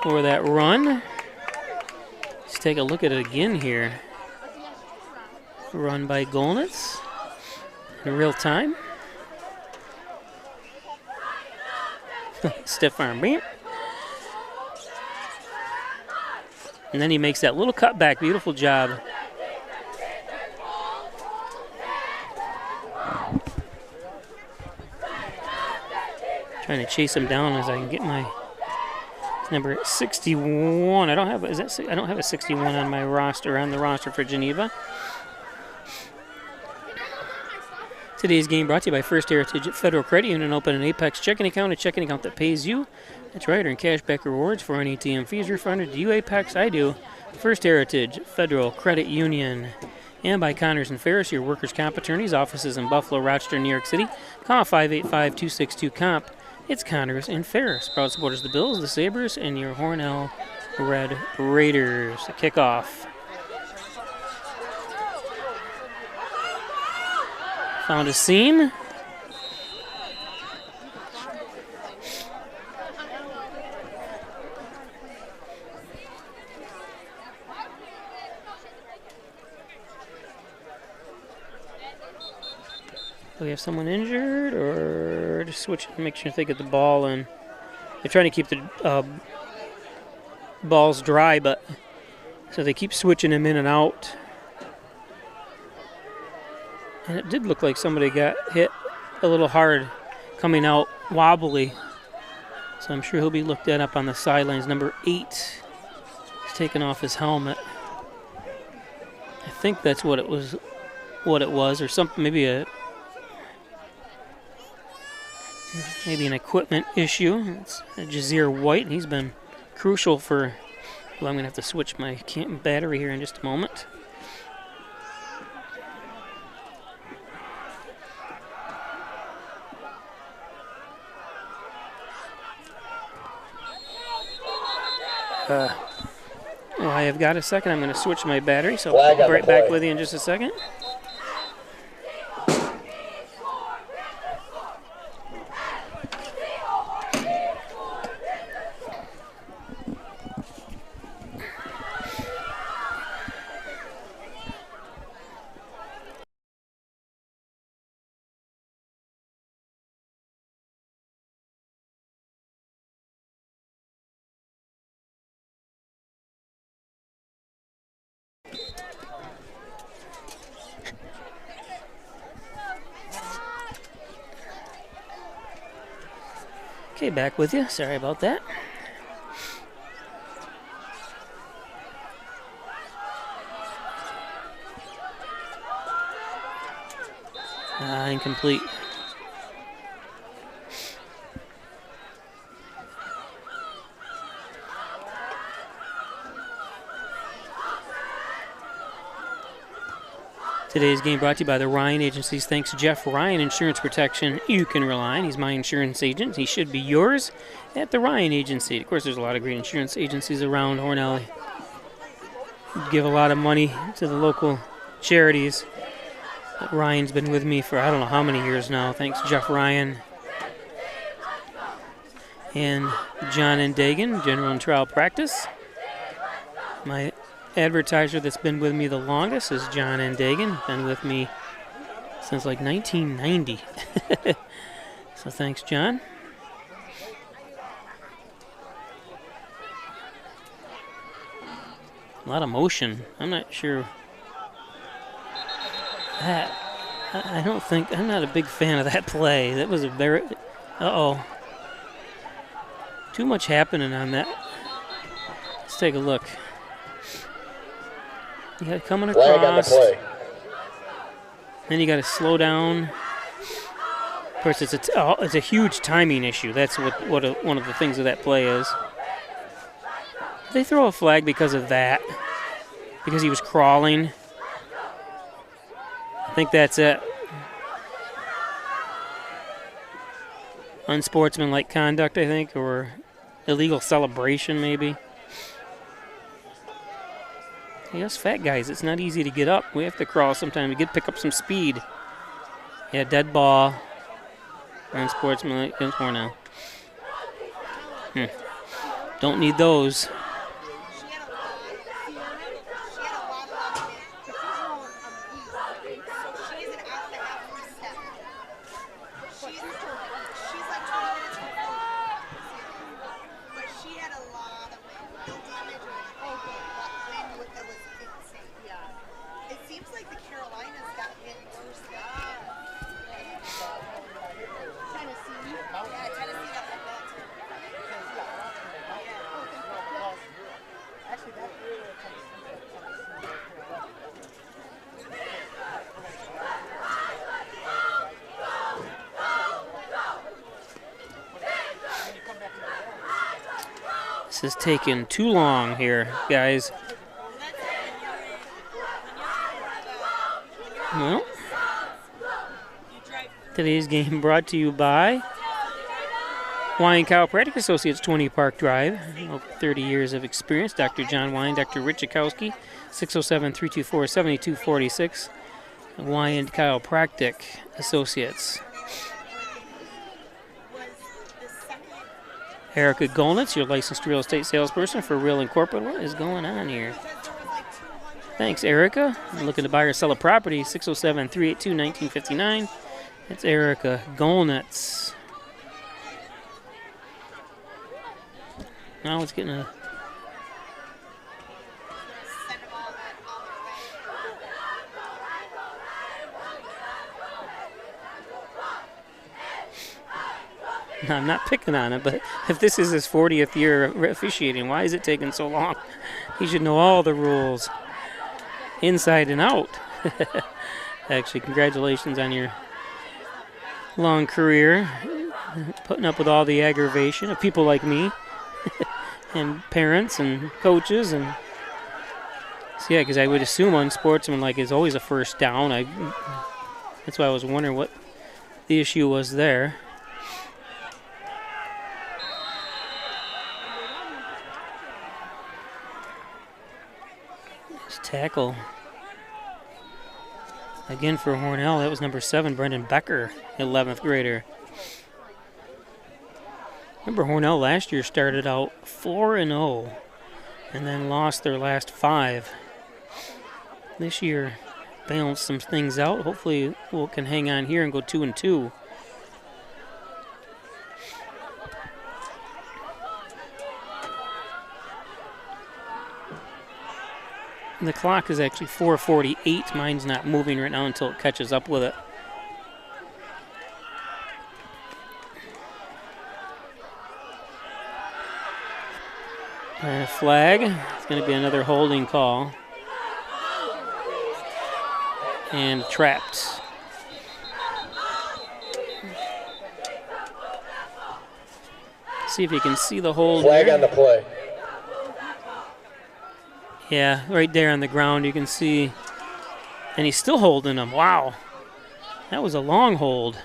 S7: For that run. Let's take a look at it again here. Run by Golnitz in real time. Stiff arm. Beep. And then he makes that little cutback. Beautiful job. Trying to chase him down as I can get my number 61. I don't have a 61 on my roster, on the roster for Geneva. Today's game brought to you by First Heritage Federal Credit Union. Open an Apex checking account, a checking account that pays you. That's right, earn cashback rewards for any ATM fees refunded. Do you, Apex? I do. First Heritage Federal Credit Union. And by Connors and Ferris, your workers' comp attorneys, offices in Buffalo, Rochester, New York City. Call 585-262-COMP. It's Connors and Ferris. Proud supporters of the Bills, the Sabres, and your Hornell Red Raiders. The kickoff. Found a seam. Do we have someone injured, or just switch and make sure they get the ball in? They're trying to keep the balls dry, but so they keep switching them in and out. And it did look like somebody got hit a little hard coming out wobbly. So I'm sure he'll be looked at up on the sidelines. Number 8 is taking off his helmet. I think that's what it was, or something, maybe an equipment issue. It's Jazir White, and he's been crucial for, well, I'm going to have to switch my battery here in just a moment. I have got a second. I'm going to switch my battery, so I'll be right back with you in just a second. Okay, back with you. Sorry about that. Incomplete. Today's game brought to you by the Ryan Agencies. Thanks, Jeff Ryan, insurance protection you can rely on. He's my insurance agent. He should be yours at the Ryan Agency. Of course, there's a lot of great insurance agencies around Hornell. Give a lot of money to the local charities. But Ryan's been with me for I don't know how many years now. Thanks, Jeff Ryan. And John and Dagan, general and trial practice. My advertiser that's been with me the longest is John and Dagan. Been with me since like 1990. So thanks, John. A lot of motion. I'm not sure. I don't think, I'm not a big fan of that play. That was a very, uh-oh. Too much happening on that. Let's take a look. You got it coming across.
S8: Flag on the play.
S7: Then you got to slow down. Of course, it's a huge timing issue. That's one of the things of that play is. They throw a flag because of that, because he was crawling. I think that's it. Unsportsmanlike conduct, I think, or illegal celebration, maybe. Hey, us fat guys, it's not easy to get up. We have to crawl sometimes to pick up some speed. Yeah, dead ball. Unsportsmanlike against Hornell. Don't need those. This is taking too long here, guys. Well, today's game brought to you by Wine Chiropractic Associates, 20 Park Drive. Over 30 years of experience. Dr. John Wine, Dr. Rich Chakowski, 607-324-7246. Wine Chiropractic Associates. Erica Golnitz, your licensed real estate salesperson for Real and Corporate. What is going on here? Thanks, Erica. I'm looking to buy or sell a property, 607-382-1959. That's Erica Golnitz. Now it's getting a... No, I'm not picking on it, but if this is his 40th year officiating, why is it taking so long? He should know all the rules, inside and out. Actually, congratulations on your long career, putting up with all the aggravation of people like me, and parents and coaches. And so, yeah, because I would assume unsportsmanlike is always a first down. That's why I was wondering what the issue was there. Tackle again for Hornell. That was number 7, Brendan Becker, 11th grader. Remember, Hornell last year started out 4-0 and then lost their last 5. This year balanced some things out. Hopefully we can hang on here and go 2-2. The clock is actually 4:48. Mine's not moving right now until it catches up with it. And a flag. It's going to be another holding call. And trapped. See if you can see the hold.
S8: Flag
S7: there.
S8: on the play.
S7: Yeah, right there on the ground you can see. And he's still holding him. Wow. That was a long hold.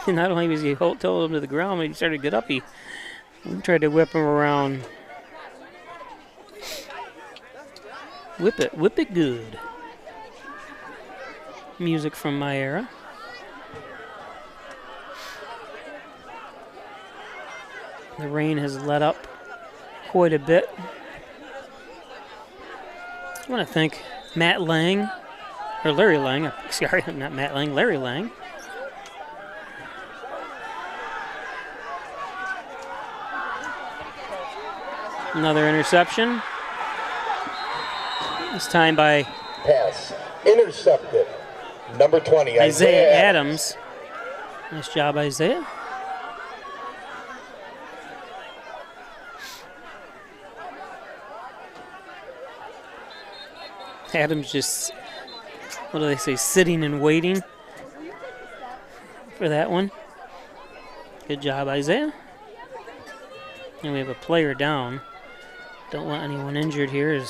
S7: Not only was he told him to the ground, but he started to get up, he tried to whip him around. Whip it good. Music from my era. The rain has let up quite a bit. I want to thank Matt Lang Or Larry Lang. Sorry, not Matt Lang, Larry Lang. Another interception. This time by
S8: pass intercepted. Number 20,
S7: Isaiah Adams. Nice job, Isaiah. Adams just, what do they say, sitting and waiting for that one. Good job, Isaiah. And we have a player down. Don't want anyone injured here.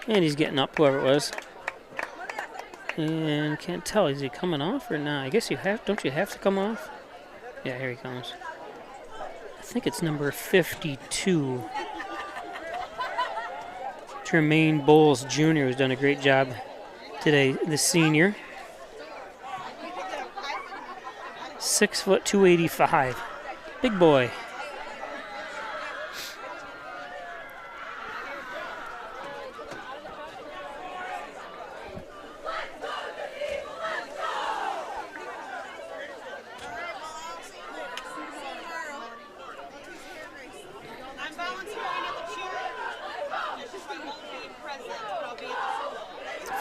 S7: And he's getting up, whoever it was. And can't tell, is he coming off or not? I guess you have, don't you have to come off? Yeah, here he comes. I think it's number 52. Tremaine Bowles Jr. has done a great job today, the senior. 6 foot 285. Big boy.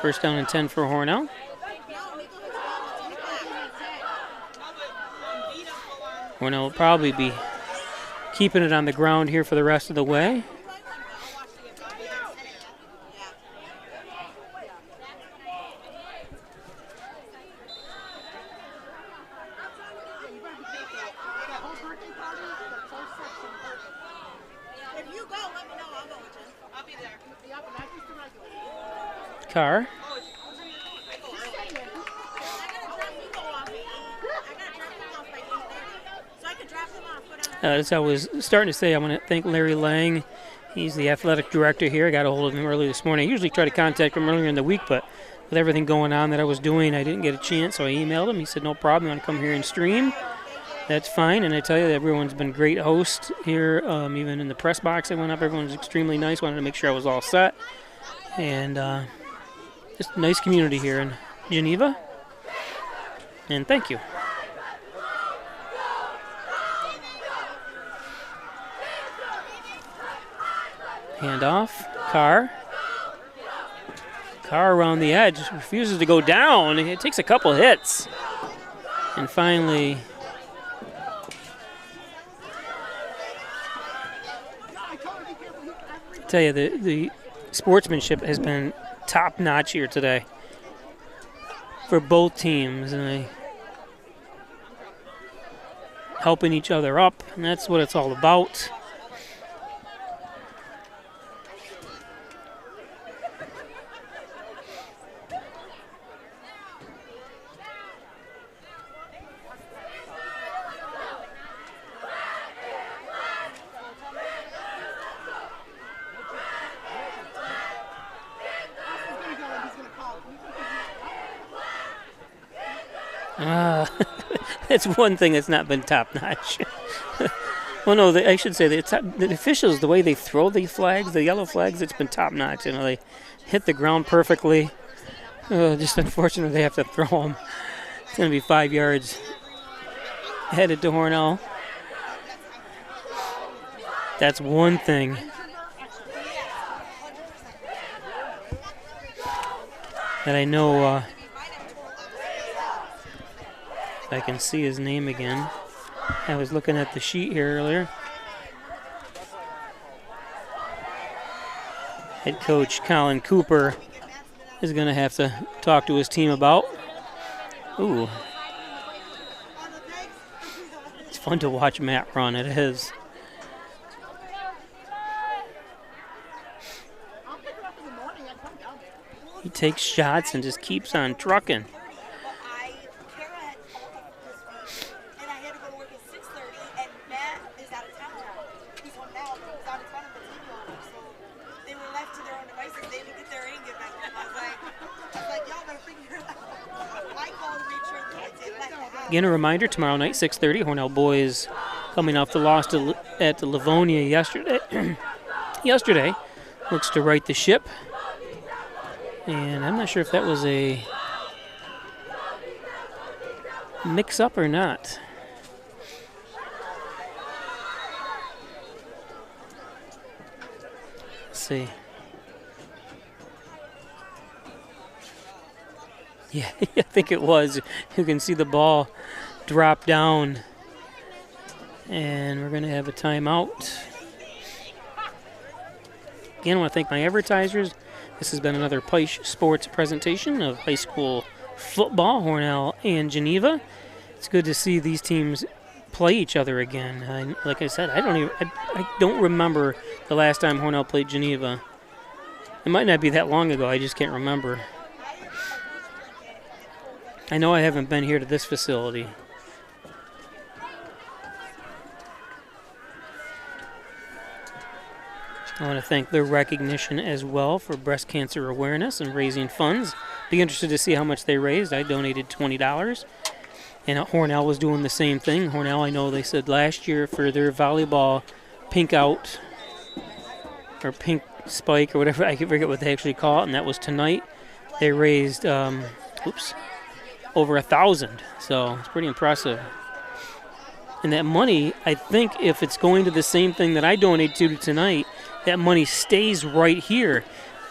S7: First down and 10 for Hornell. Hornell will probably be keeping it on the ground here for the rest of the way. Carr. As I was starting to say, I want to thank Larry Lang. He's the athletic director here. I got a hold of him early this morning. I usually try to contact him earlier in the week, but with everything going on that I was doing, I didn't get a chance, so I emailed him. He said, no problem, you want to come here and stream? That's fine, and I tell you, everyone's been great hosts here. Even in the press box I went up, everyone's extremely nice. Wanted to make sure I was all set. And just a nice community here in Geneva. And thank you. Hand off. Carr around the edge, refuses to go down. It takes a couple hits. And finally, I tell you, the sportsmanship has been top-notch here today for both teams, and helping each other up, and that's what it's all about. That's one thing that's not been top-notch. Well, no, I should say the officials, the way they throw the flags, the yellow flags, it's been top-notch. You know, they hit the ground perfectly. Just unfortunate they have to throw them. It's going to be 5 yards headed to Hornell. That's one thing. That I know. I can see his name again. I was looking at the sheet here earlier. Head coach Colin Cooper is going to have to talk to his team about. Ooh. It's fun to watch Matt run. It is. He takes shots and just keeps on trucking. Again, a reminder, tomorrow night, 6:30, Hornell boys coming off the loss at Livonia yesterday. Looks to right the ship. And I'm not sure if that was a mix-up or not. Let's see. Yeah, I think it was. You can see the ball drop down. And we're going to have a timeout. Again, I want to thank my advertisers. This has been another Peisch Sports presentation of high school football, Hornell and Geneva. It's good to see these teams play each other again. Like I said, I don't remember the last time Hornell played Geneva. It might not be that long ago. I just can't remember. I know I haven't been here to this facility. I want to thank their recognition as well for breast cancer awareness and raising funds. Be interested to see how much they raised. I donated $20. And Hornell was doing the same thing. Hornell, I know they said last year for their volleyball pink out or pink spike or whatever, I forget what they actually call it, and that was tonight. They raised, over 1,000. So it's pretty impressive. And that money, I think if it's going to the same thing that I donated to tonight, that money stays right here.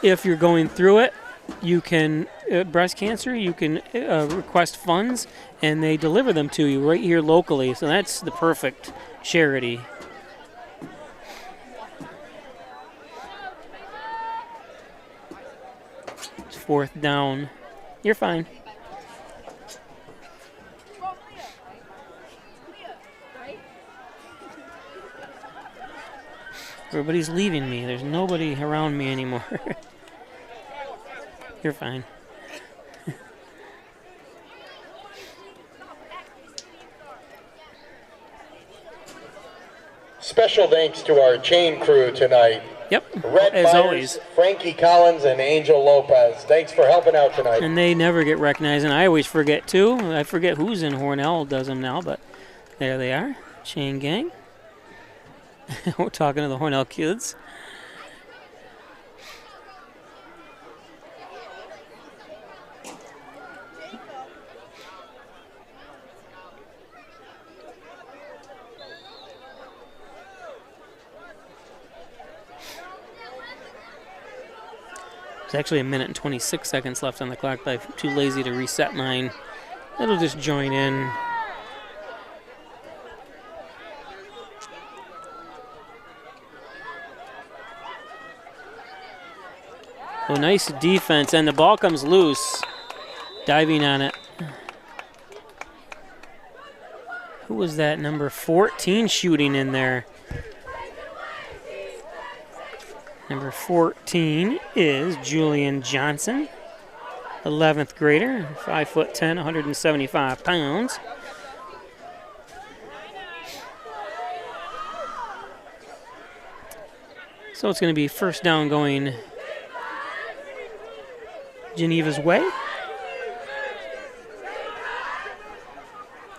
S7: If you're going through it, you can, breast cancer, you can request funds, and they deliver them to you right here locally. So that's the perfect charity. It's 4th down. You're fine. Everybody's leaving me. There's nobody around me anymore. You're fine.
S8: Special thanks to our chain crew tonight.
S7: Yep,
S8: Red
S7: as
S8: Myers,
S7: always.
S8: Frankie Collins, and Angel Lopez. Thanks for helping out tonight.
S7: And they never get recognized, and I always forget too. I forget who's in Hornell does them now, but there they are. Chain gang. We're talking to the Hornell kids. There's actually 1 minute and 26 seconds left on the clock, but I'm too lazy to reset mine. It'll just join in. Oh, nice defense, and the ball comes loose. Diving on it. Who was that? Number 14 shooting in there. Number 14 is Julian Johnson, 11th grader, 5'10", 175 pounds. So it's going to be 1st down going Geneva's way.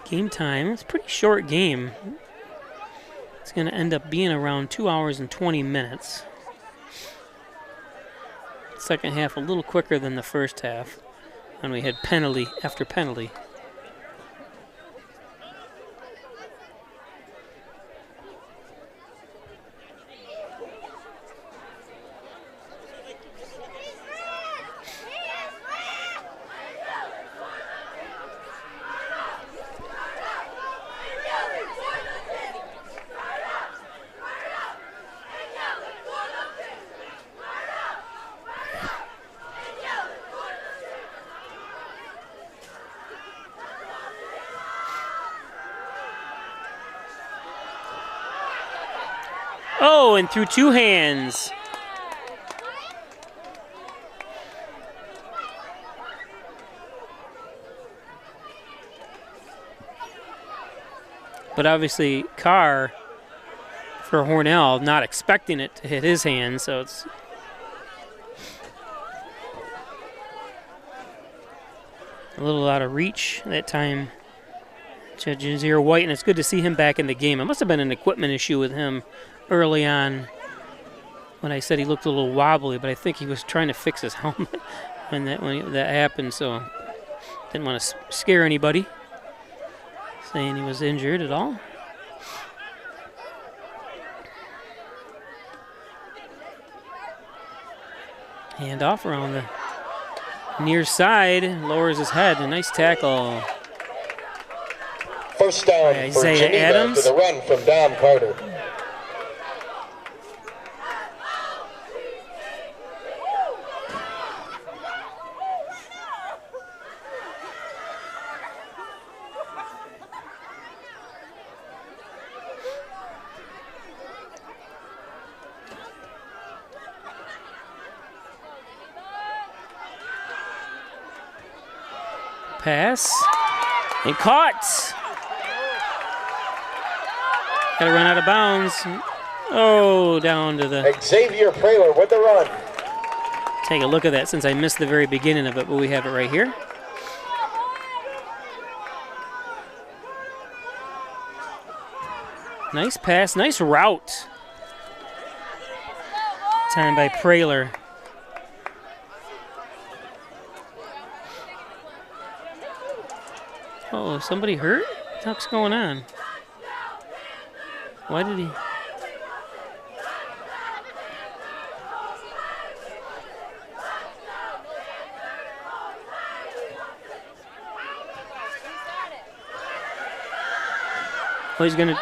S7: Game time, it's a pretty short game. It's going to end up being around 2 hours and 20 minutes. Second half a little quicker than the first half, and we had penalty after penalty. Oh, and through 2 hands. But obviously, Carr, for Hornell, not expecting it to hit his hand, so it's a little out of reach that time. Jazir White, and it's good to see him back in the game. It must have been an equipment issue with him early on when I said he looked a little wobbly, but I think he was trying to fix his helmet when that happened, so didn't want to scare anybody saying he was injured at all. Hand off around the near side, lowers his head. A nice tackle.
S8: First down for
S7: Isaiah
S8: Geneva
S7: Adams.
S8: to the run from Dom Carter.
S7: Pass and caught. Got to run out of bounds. Oh, down to the.
S8: Xavier Praler with the run.
S7: Take a look at that since I missed the very beginning of it, but we have it right here. Nice pass, nice route. Time by Praler. Oh, somebody hurt? What's going on? Why did he? Oh, he's gonna.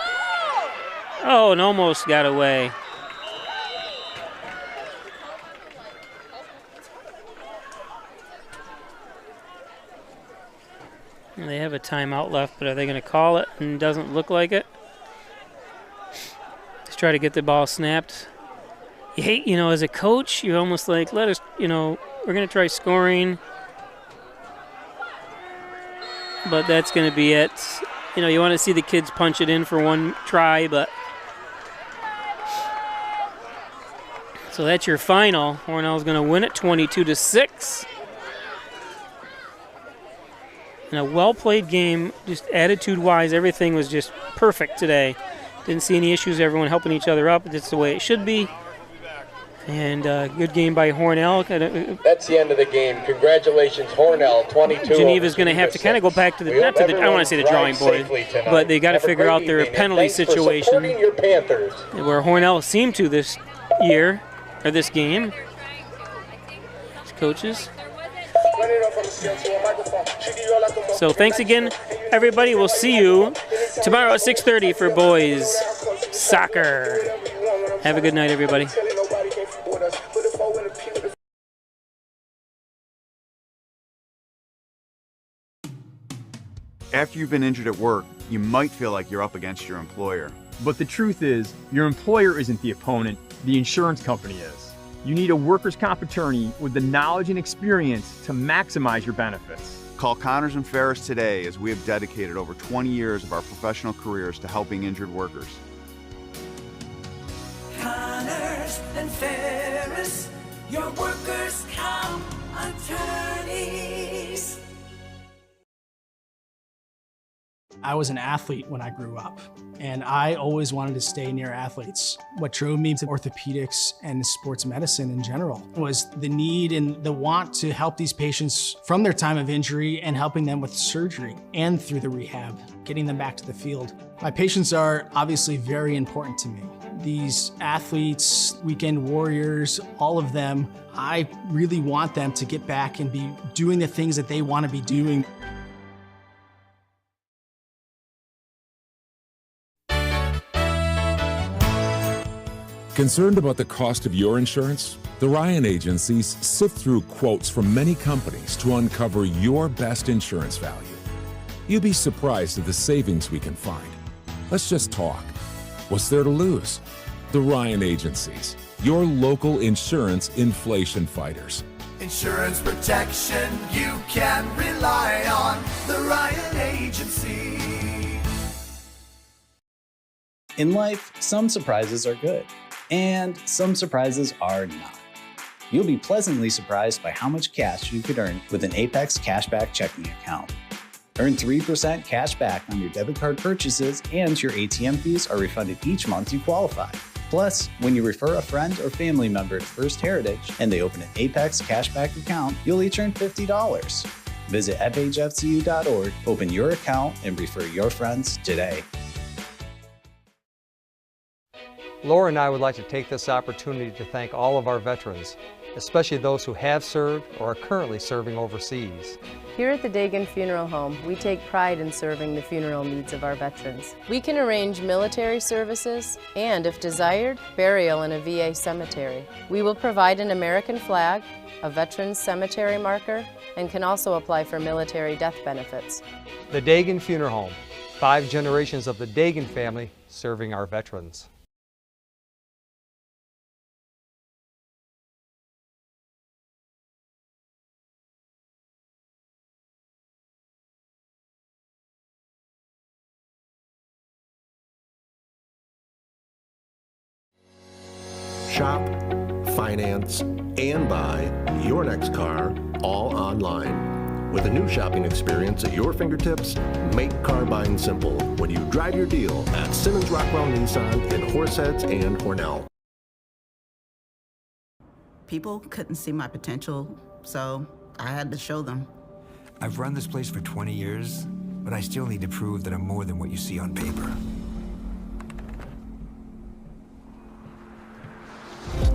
S7: Oh, and almost got away. They have a timeout left, but are they going to call it? And it doesn't look like it. Just try to get the ball snapped. You hate, as a coach, you're almost like, let us, we're going to try scoring. But that's going to be it. You want to see the kids punch it in for one try, but. So that's your final. Hornell's going to win it 22-6. And a well-played game, just attitude-wise, everything was just perfect today. Didn't see any issues, everyone helping each other up. That's the way it should be. And good game by Hornell.
S8: That's the end of the game. Congratulations, Hornell, 22.
S7: Geneva's going to have to kind of go back to the, I don't want to say the drawing board, but they got to figure out their penalty situation.
S8: Your Panthers.
S7: Where Hornell seemed to this year, or this game. Coaches. So thanks again, everybody. We'll see you tomorrow at 6:30 for boys soccer. Have a good night, everybody.
S1: After you've been injured at work, you might feel like you're up against your employer.
S2: But the truth is, your employer isn't the opponent, the insurance company is. You need a workers' comp attorney with the knowledge and experience to maximize your benefits.
S1: Call Connors and Ferris today, as we have dedicated over 20 years of our professional careers to helping injured workers.
S3: Connors and Ferris, your workers' comp attorneys.
S4: I was an athlete when I grew up, and I always wanted to stay near athletes. What drove me to orthopedics and sports medicine in general was the need and the want to help these patients from their time of injury and helping them with surgery and through the rehab, getting them back to the field. My patients are obviously very important to me. These athletes, weekend warriors, all of them, I really want them to get back and be doing the things that they want to be doing.
S5: Concerned about the cost of your insurance? The Ryan agencies sift through quotes from many companies to uncover your best insurance value. You'd be surprised at the savings we can find. Let's just talk. What's there to lose? The Ryan agencies, your local insurance inflation fighters.
S3: Insurance protection you can rely on. The Ryan Agency.
S6: In life, some surprises are good, and some surprises are not. You'll be pleasantly surprised by how much cash you could earn with an Apex Cashback checking account. Earn 3% cash back on your debit card purchases, and your ATM fees are refunded each month you qualify. Plus, when you refer a friend or family member to First Heritage and they open an Apex cashback account, you'll each earn $50. Visit fhfcu.org, open your account, and refer your friends today.
S10: Laura and I would like to take this opportunity to thank all of our veterans, especially those who have served or are currently serving overseas.
S11: Here at the Dagan Funeral Home, we take pride in serving the funeral needs of our veterans. We can arrange military services and, if desired, burial in a VA cemetery. We will provide an American flag, a veteran's cemetery marker, and can also apply for military death benefits.
S10: The Dagan Funeral Home, 5 generations of the Dagan family serving our veterans.
S12: Shop, finance, and buy your next car all online. With a new shopping experience at your fingertips, make car buying simple when you drive your deal at Simmons Rockwell Nissan in Horseheads and Hornell.
S13: People couldn't see my potential, so I had to show them.
S14: I've run this place for 20 years, but I still need to prove that I'm more than what you see on paper.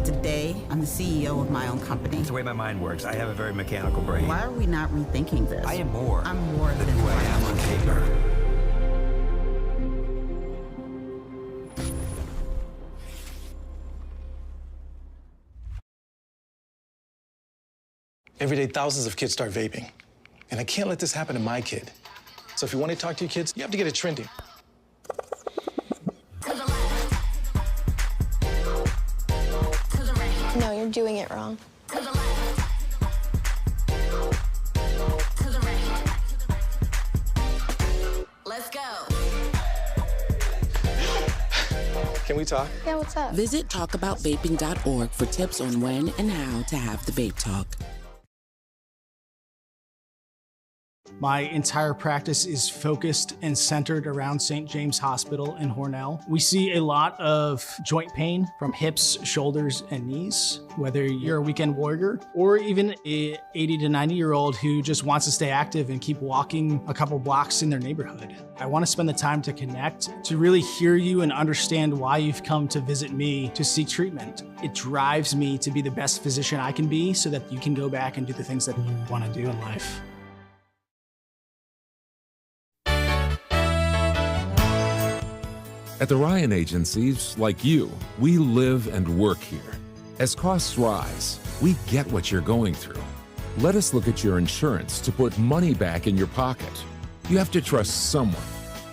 S13: Today, I'm the CEO of my own company.
S14: It's the way my mind works. I have a very mechanical brain.
S13: Why are we not rethinking this?
S14: I am more.
S13: I'm more than
S14: who I am on paper.
S15: Every day, thousands of kids start vaping. And I can't let this happen to my kid. So if you want to talk to your kids, you have to get it trending.
S20: No, you're doing it wrong.
S18: Let's go.
S15: Can we talk?
S20: Yeah, what's up?
S16: Visit talkaboutvaping.org for tips on when and how to have the vape talk.
S4: My entire practice is focused and centered around St. James Hospital in Hornell. We see a lot of joint pain from hips, shoulders, and knees, whether you're a weekend warrior or even a 80 to 90-year-old who just wants to stay active and keep walking a couple blocks in their neighborhood. I want to spend the time to connect, to really hear you and understand why you've come to visit me to seek treatment. It drives me to be the best physician I can be so that you can go back and do the things that you want to do in life.
S5: At the Ryan Agencies, like you, we live and work here. As costs rise, we get what you're going through. Let us look at your insurance to put money back in your pocket. You have to trust someone.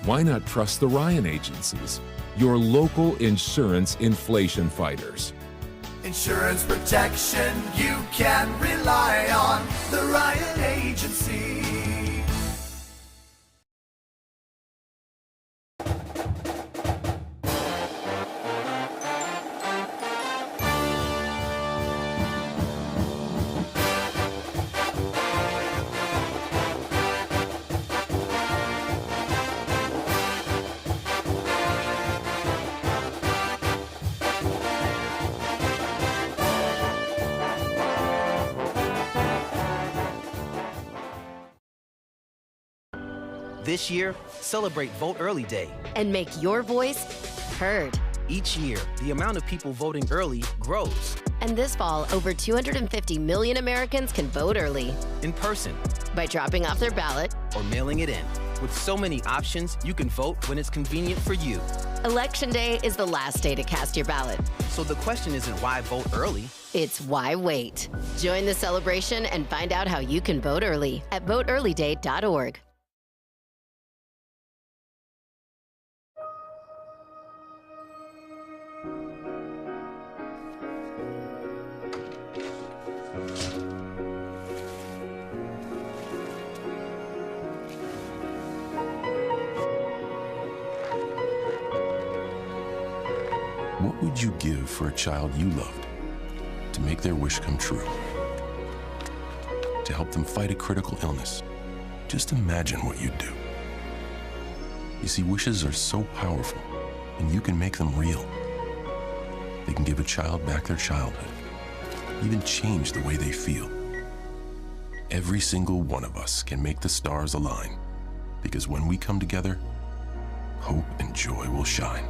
S5: Why not trust the Ryan Agencies, your local insurance inflation fighters?
S3: Insurance protection you can rely on. The Ryan Agency.
S17: This year, celebrate Vote Early Day.
S18: And make your voice heard.
S17: Each year, the amount of people voting early grows.
S18: And this fall, over 250 million Americans can vote early.
S17: In person.
S18: By dropping off their ballot.
S17: Or mailing it in. With so many options, you can vote when it's convenient for you.
S18: Election Day is the last day to cast your ballot.
S17: So the question isn't why vote early.
S18: It's why wait. Join the celebration and find out how you can vote early at voteearlyday.org.
S19: What would you give for a child you loved to make their wish come true? To help them fight a critical illness, Just imagine what you'd do. You see, wishes are so powerful, and you can make them real. They can give a child back their childhood, even change the way they feel. Every single one of us can make the stars align, because when we come together, hope and joy will shine.